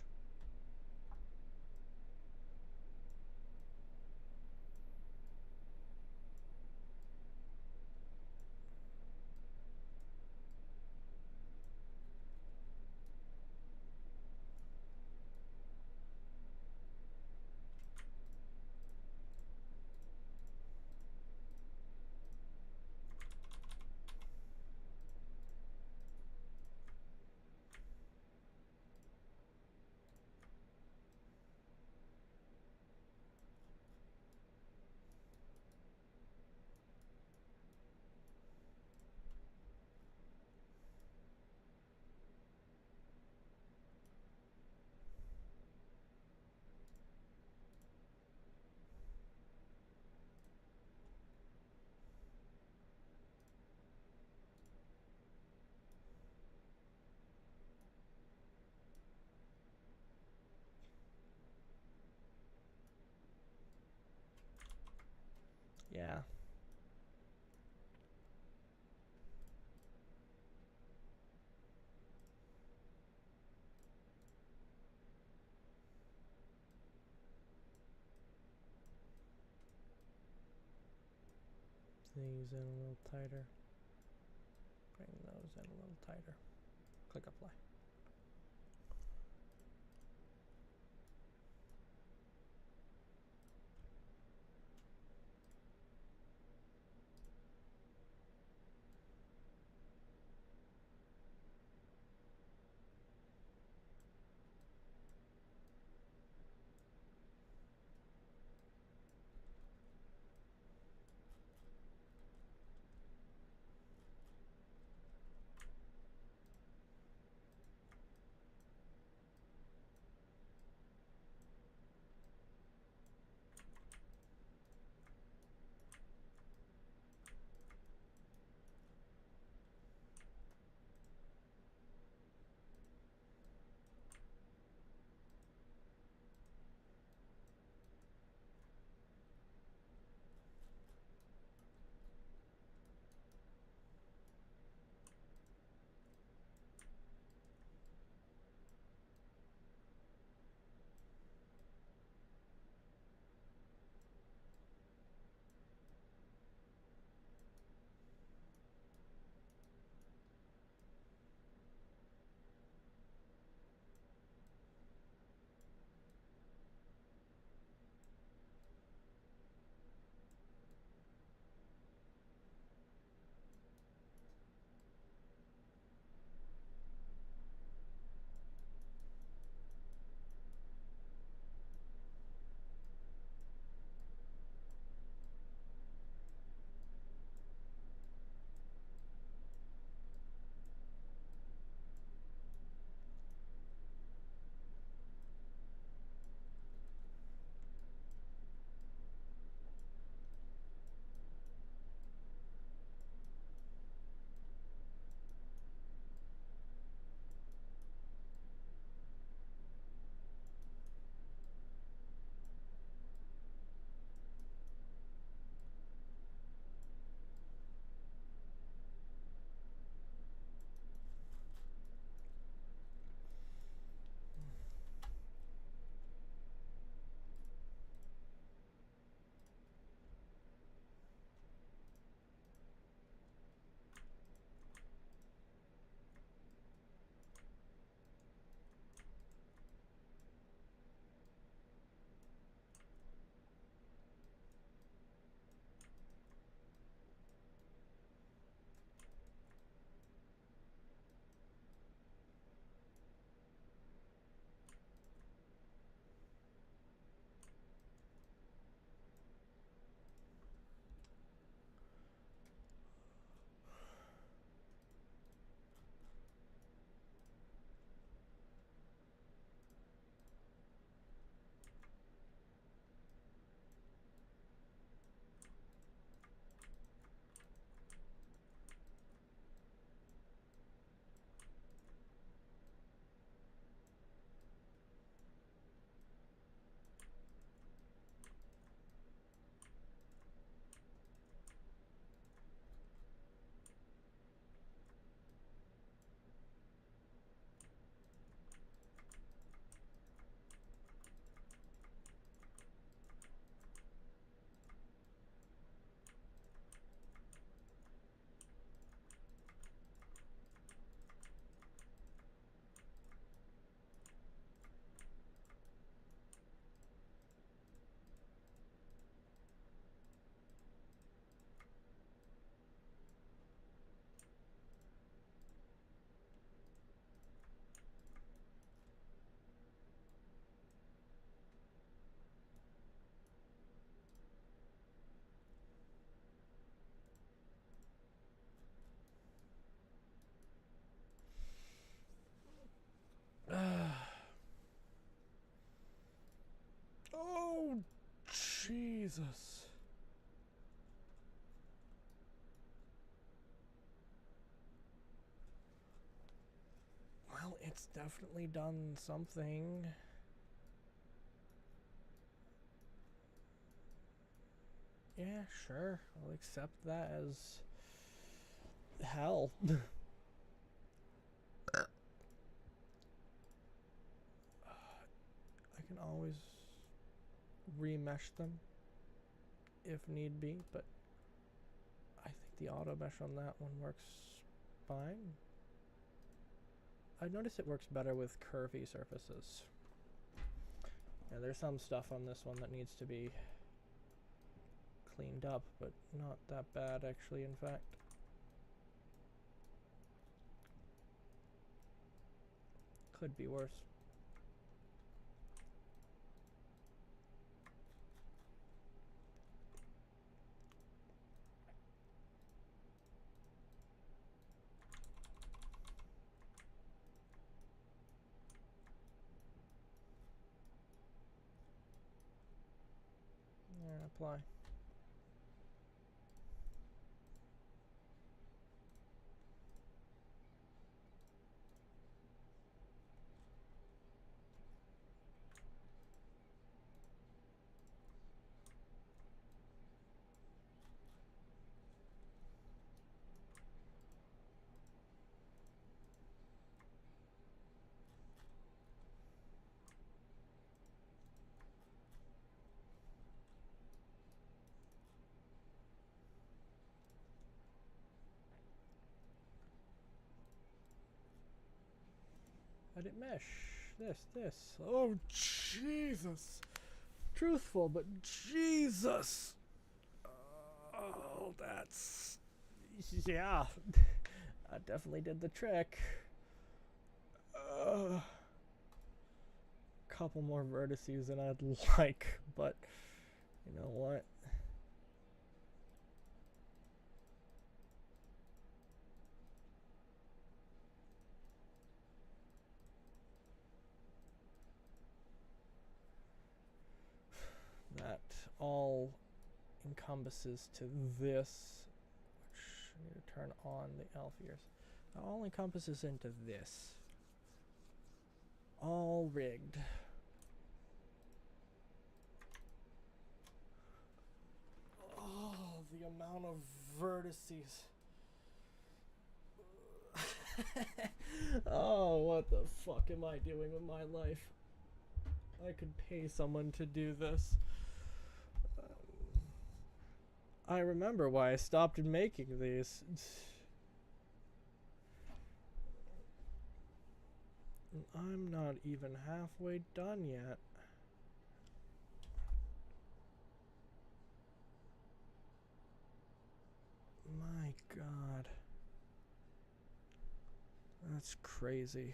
Yeah. These in a little tighter. Bring those in a little tighter. Click apply. Jesus. Well, it's definitely done something. Yeah, sure. I'll accept that as hell. I can always remesh them if need be, but I think the auto mesh on that one works fine. I noticed it works better with curvy surfaces. Yeah, there's some stuff on this one that needs to be cleaned up, but not that bad actually, in fact. Could be worse. Yeah, apply. Let it mesh. This. Oh, Jesus. Truthful, but Jesus. Oh, that's... Yeah. That definitely did the trick. Couple more vertices than I'd like, but you know what? That all encompasses to this, which I need to turn on the elf ears. That all encompasses into this. All rigged. Oh, the amount of vertices. Oh, what the fuck am I doing with my life? I could pay someone to do this. I remember why I stopped making these. I'm not even halfway done yet. My God. That's crazy.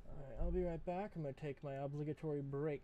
Alright, I'll be right back. I'm gonna take my obligatory break.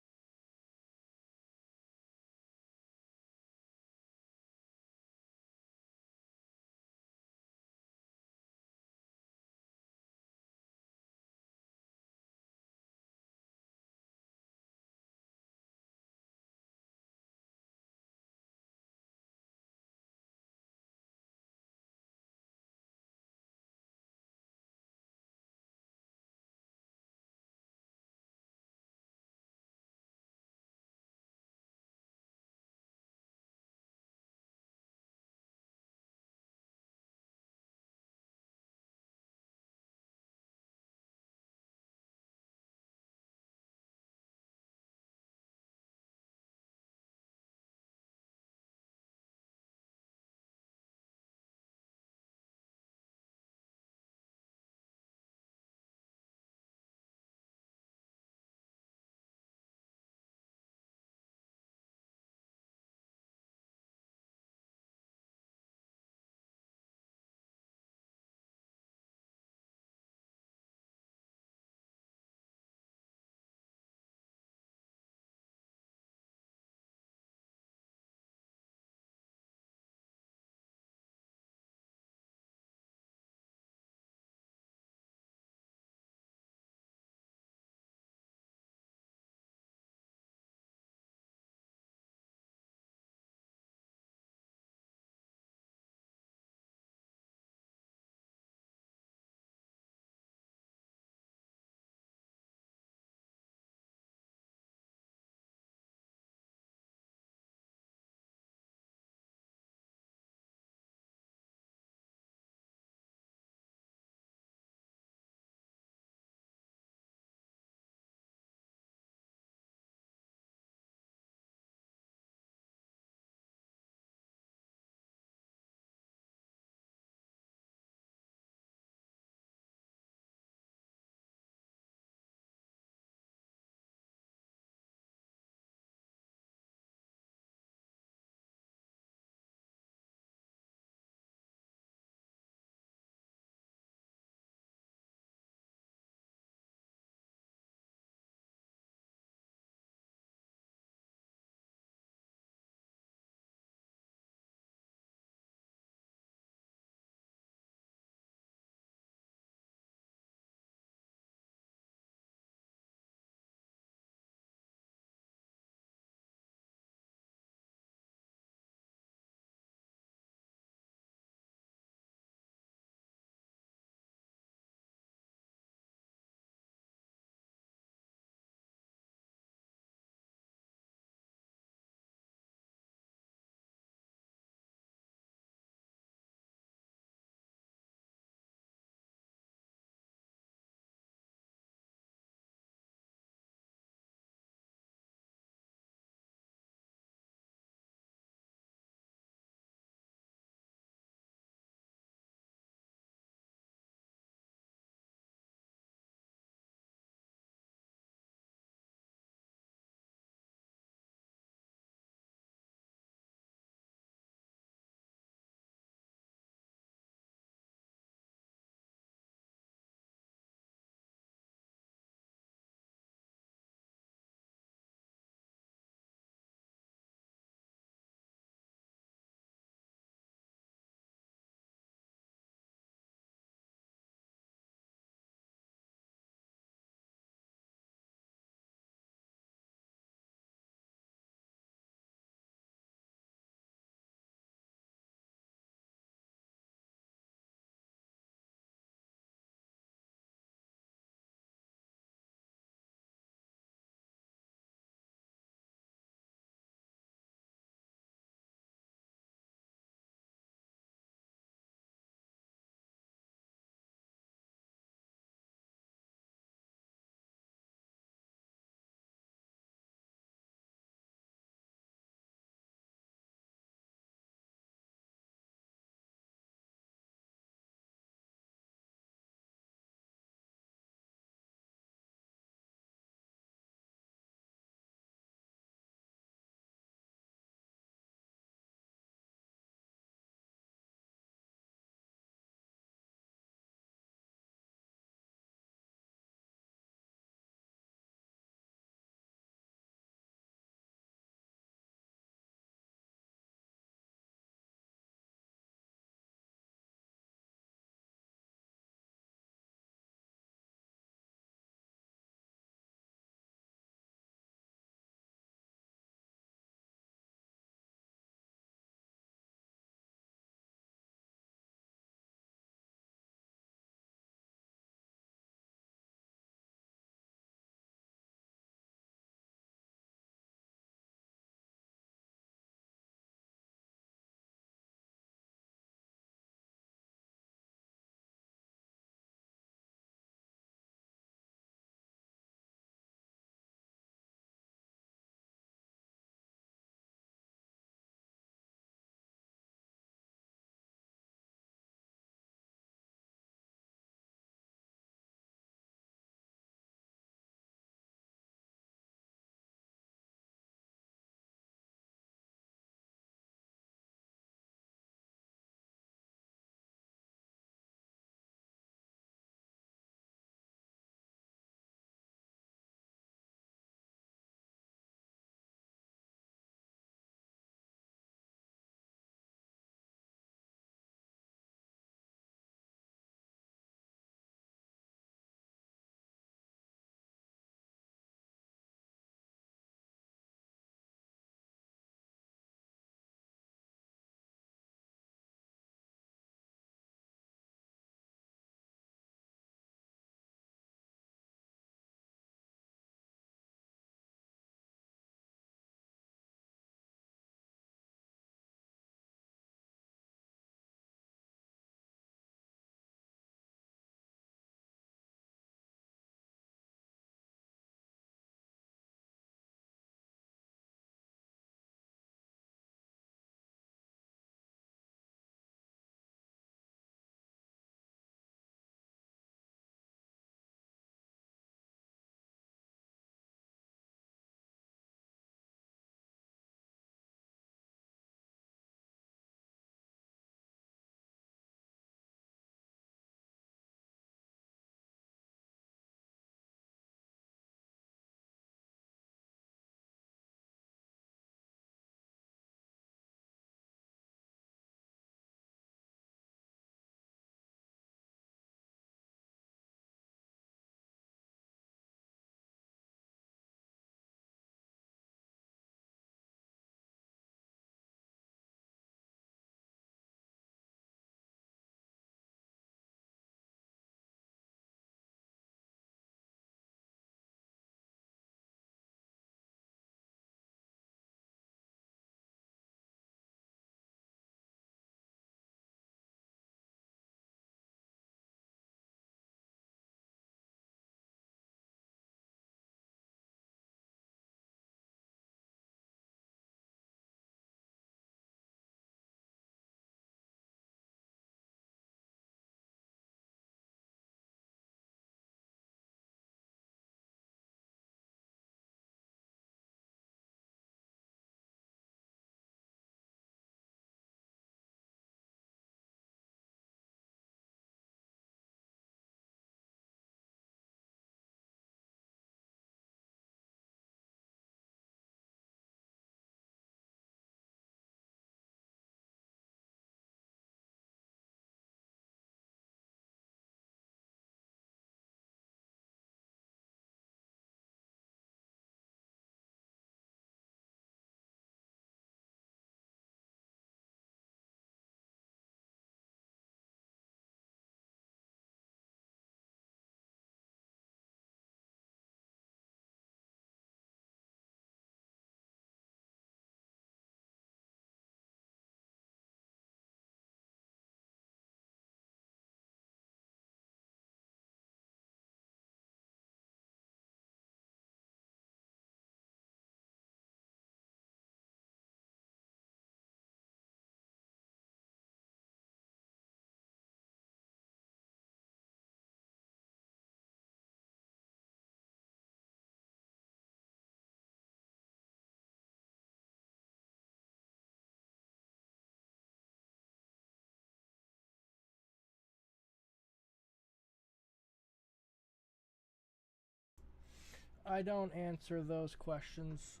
I don't answer those questions.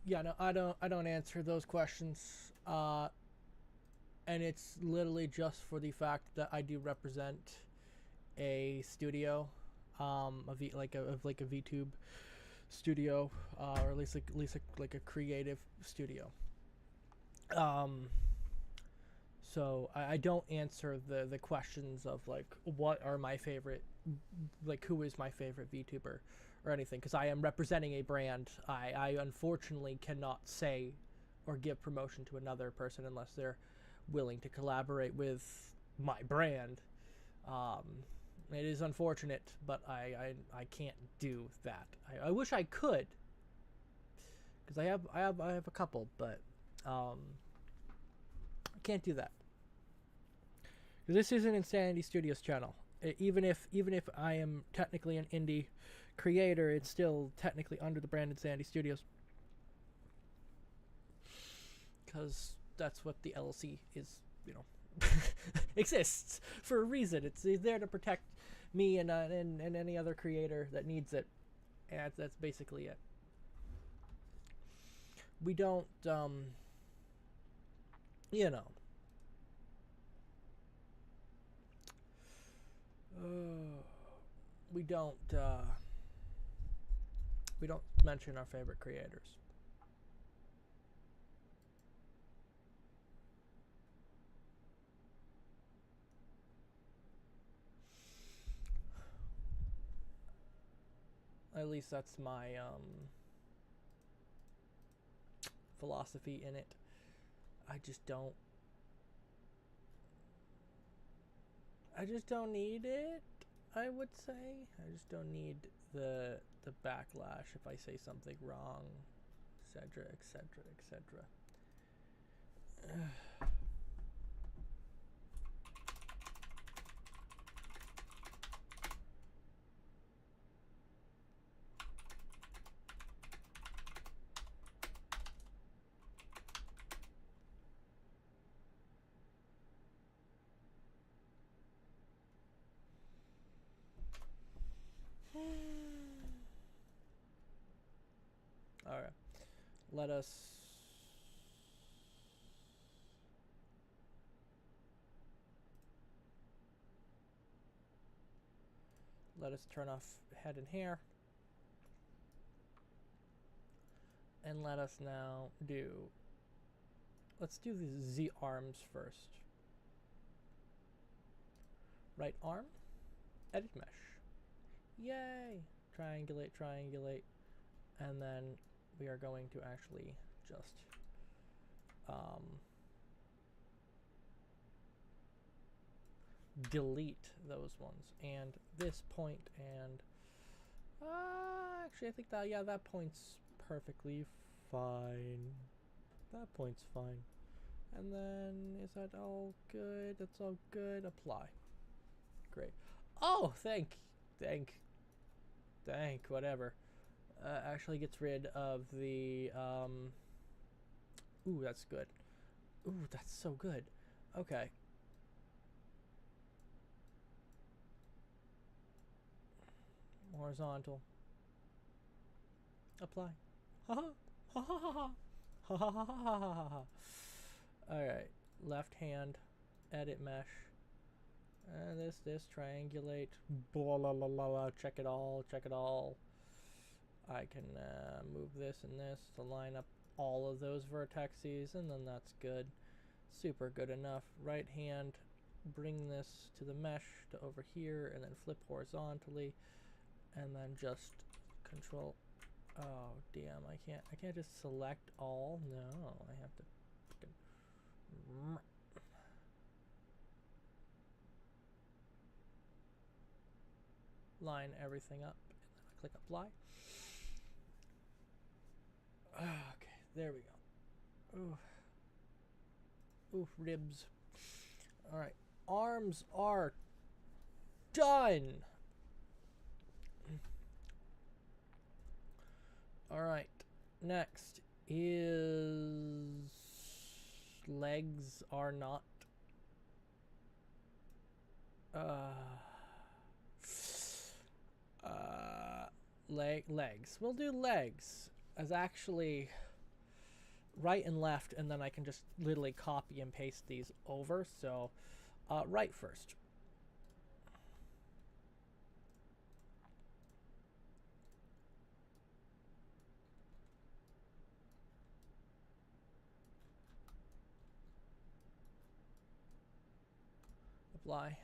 Yeah, no, I don't answer those questions. And it's literally just for the fact that I do represent a studio, like a Vtube studio, or at least like a creative studio. So I don't answer the questions of like what are my favorite, like who is my favorite VTuber or anything, because I am representing a brand. I unfortunately cannot say or give promotion to another person unless they're willing to collaborate with my brand. It is unfortunate, but I can't do that. I wish I could, because I have a couple, but I can't do that. This is an Insanity Studios channel. Even if I am technically an indie creator, it's still technically under the brand Insanity Studios, because that's what the LLC is. You know, exists for a reason. It's there to protect me and any other creator that needs it, and that's basically it. We don't, you know. We don't mention our favorite creators. At least that's my philosophy in it. I just don't need it, I would say. I just don't need the backlash if I say something wrong, etc., etc., etc. All right, let us turn off head and hair, and let us now let's do the Z arms first. Right arm, edit mesh. Yay! Triangulate, triangulate, and then we are going to actually just delete those ones, and this point, and actually I think that, yeah, that point's perfectly fine. That point's fine. And then, is that all good? That's all good. Apply. Great. Oh, thank, whatever. Actually gets rid of the, ooh, that's good. Ooh, that's so good. Okay. Horizontal. Apply. Ha ha ha ha ha ha ha ha ha ha ha. Alright. Left hand. Edit mesh. This triangulate. Blah blah blah blah. Check it all. Check it all. I can move this and this to line up all of those vertices, and then that's good. Super good enough. Right hand. Bring this to the mesh to over here, and then flip horizontally, and then just control. Oh damn! I can't just select all. No, I have to line everything up, and then I click apply. Okay, there we go. Oof, ribs. All right, arms are done. All right, next is legs are not. legs. We'll do legs as actually right and left, and then I can just literally copy and paste these over. So right first. Apply.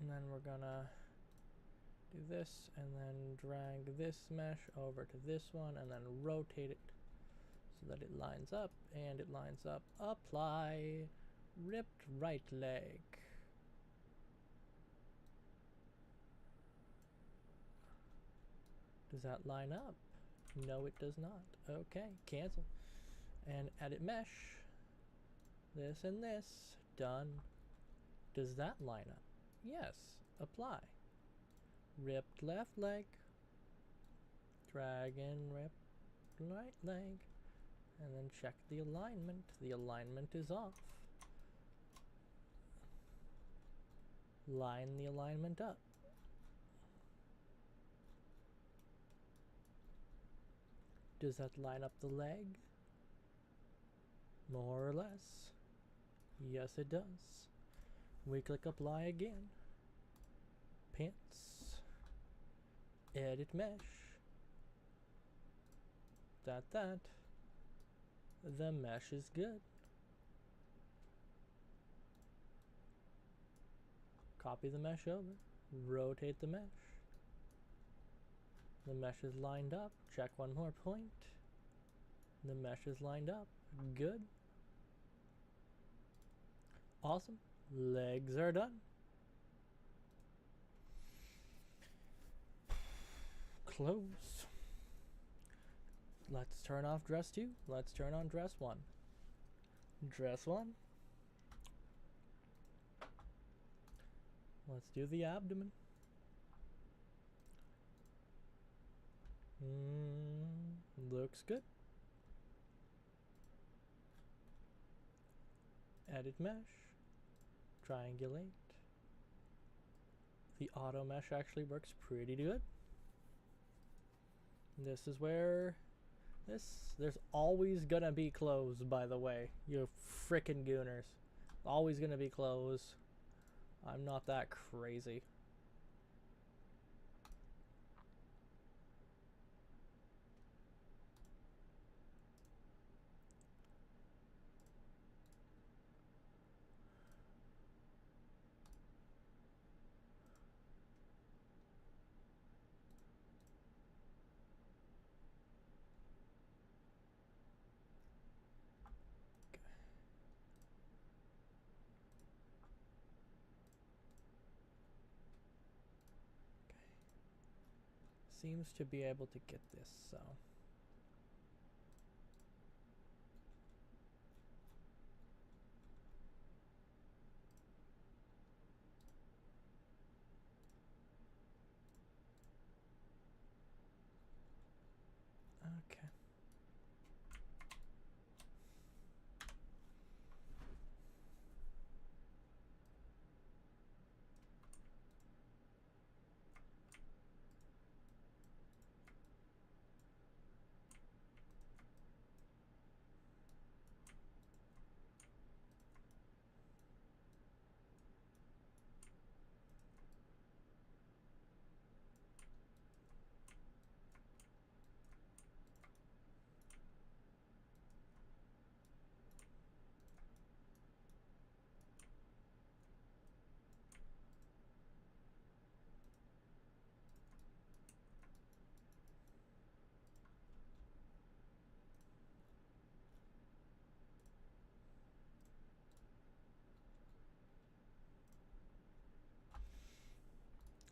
And then we're gonna do this and then drag this mesh over to this one and then rotate it so that it lines up and it lines up. Apply. Ripped right leg. Does that line up? No, it does not. Okay, cancel. And edit mesh. This and this. Done. Does that line up? Yes. Apply. Ripped left leg. Drag in ripped right leg. And then check the alignment. The alignment is off. Line the alignment up. Does that line up the leg? More or less. Yes, it does. We click apply again. Pants. Edit mesh. That. The mesh is good. Copy the mesh over. Rotate the mesh. The mesh is lined up. Check one more point. The mesh is lined up. Good. Awesome. Legs are done. Close. Let's turn off dress 2. Let's turn on dress 1. Dress 1. Let's do the abdomen. Looks good. Edit mesh. Triangulate. The auto mesh actually works pretty good. This is where there's always gonna be clothes, by the way. You frickin' gooners. Always gonna be clothes. I'm not that crazy. Seems to be able to get this, so. Okay.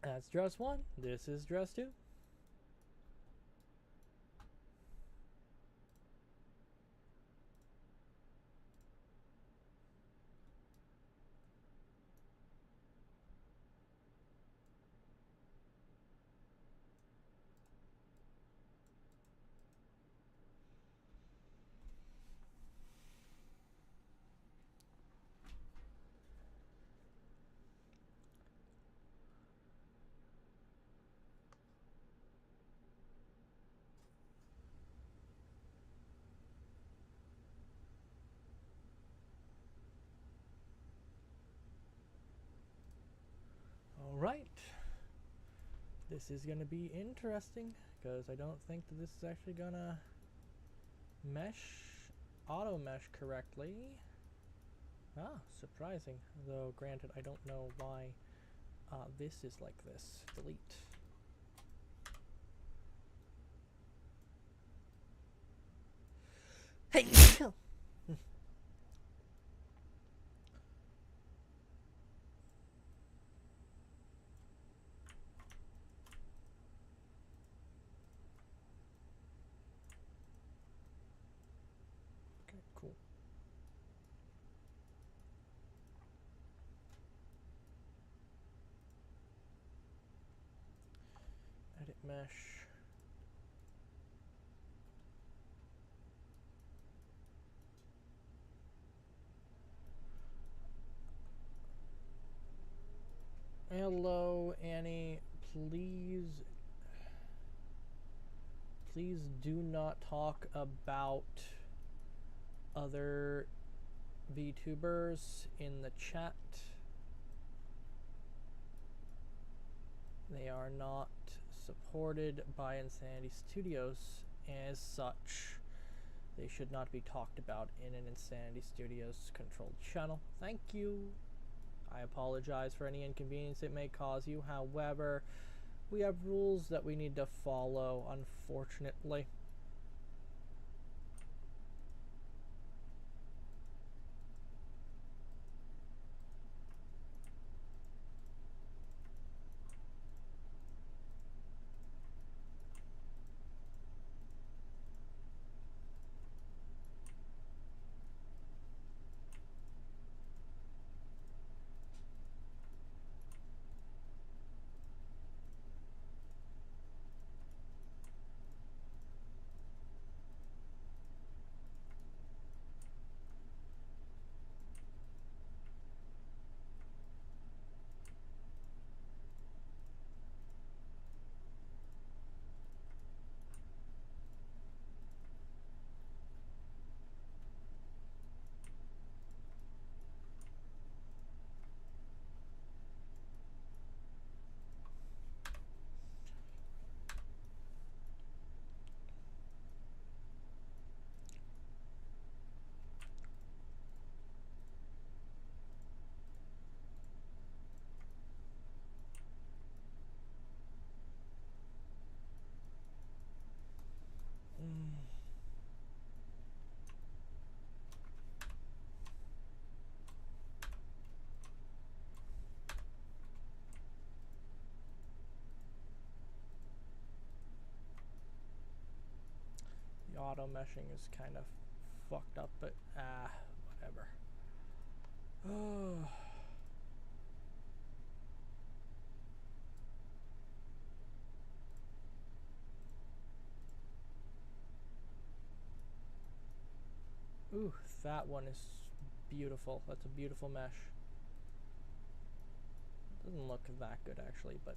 That's dress 1. This is dress 2. This is gonna be interesting because I don't think that this is actually gonna auto mesh correctly. Ah, surprising. Though granted, I don't know why this is like this. Delete. Hey! Okay, cool. Edit mesh. Hello, Annie. Please do not talk about other VTubers in the chat. They are not supported by Insanity Studios. As such, they should not be talked about in an Insanity Studios controlled channel. Thank you. I apologize for any inconvenience it may cause you. However, we have rules that we need to follow, unfortunately. The auto meshing is kind of fucked up, but whatever. Oh. Ooh, that one is beautiful. That's a beautiful mesh. Doesn't look that good actually, but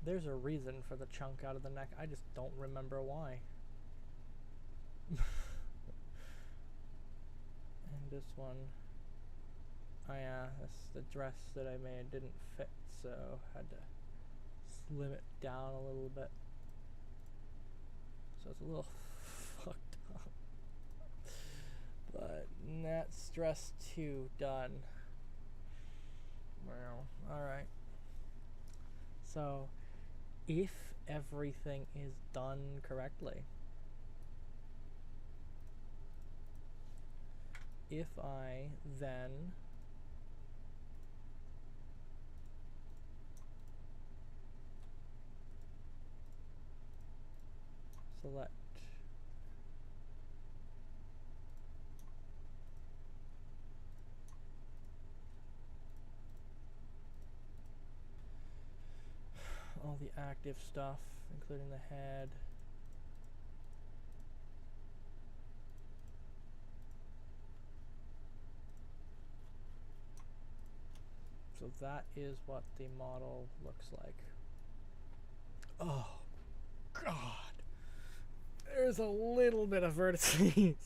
There's a reason for the chunk out of the neck. I just don't remember why. And this one, oh yeah, the dress that I made didn't fit, so had to slim it down a little bit. So it's a little fucked up. But that's dress 2 done. Well, alright. So, if everything is done correctly, if I then select all the active stuff, including the head, so that is what the model looks like. Oh god, there's a little bit of vertices.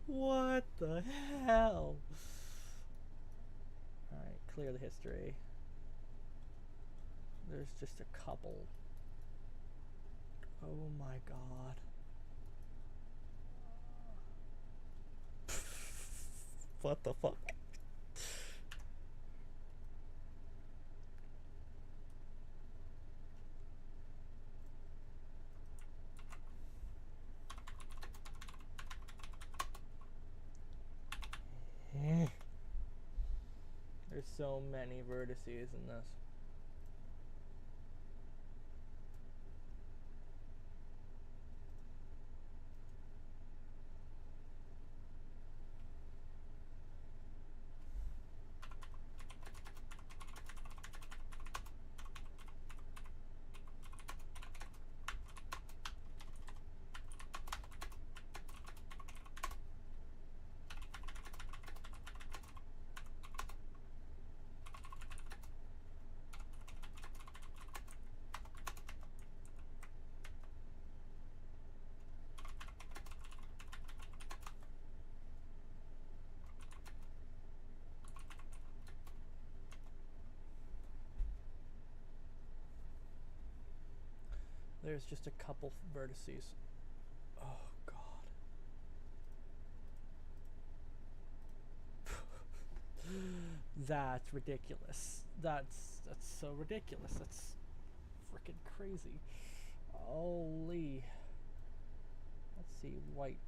What the hell? Alright, clear the history. There's just a couple. Oh my god. What the fuck? There's so many vertices in this. There's just a couple vertices. Oh god. That's ridiculous. That's so ridiculous. That's freaking crazy. Holy. Let's see, white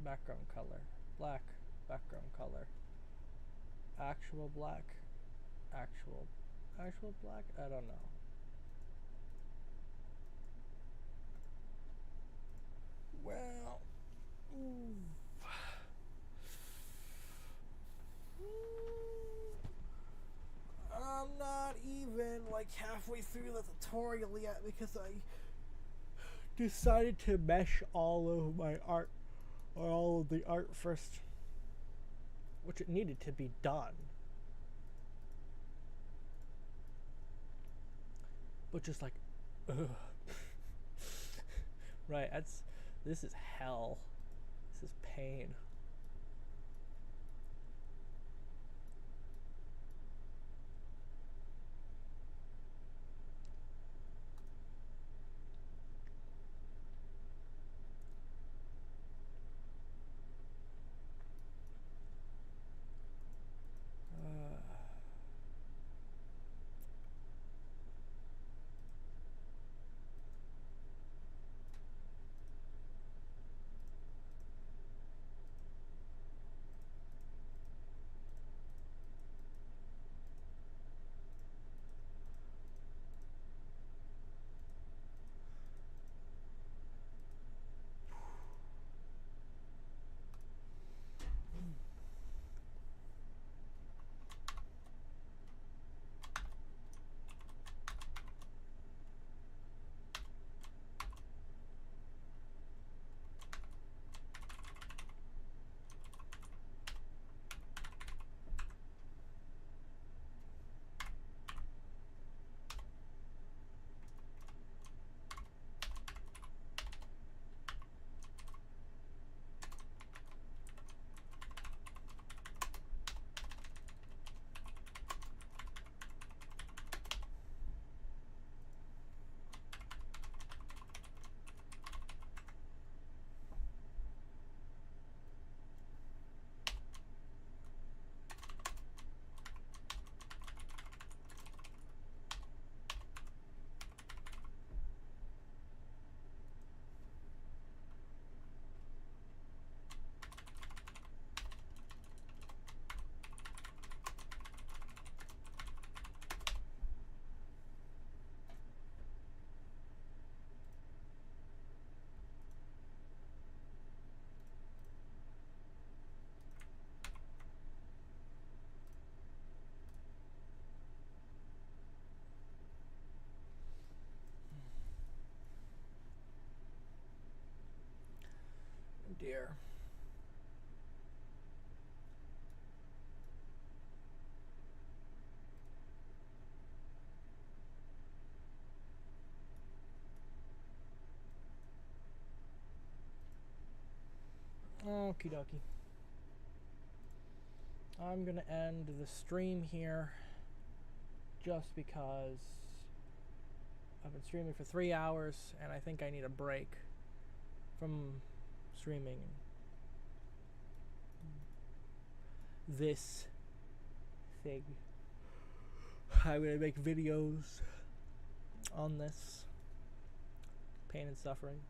background color, black background color, actual black, actual black, I don't know. Well, I'm not even like halfway through the tutorial yet because I decided to mesh all of my art, or all of the art first, which it needed to be done. But just like, ugh. Right, this is hell. This is pain. dear. Okie dokie. I'm gonna end the stream here just because I've been streaming for 3 hours and I think I need a break from streaming this thing. I'm gonna make videos on this pain and suffering.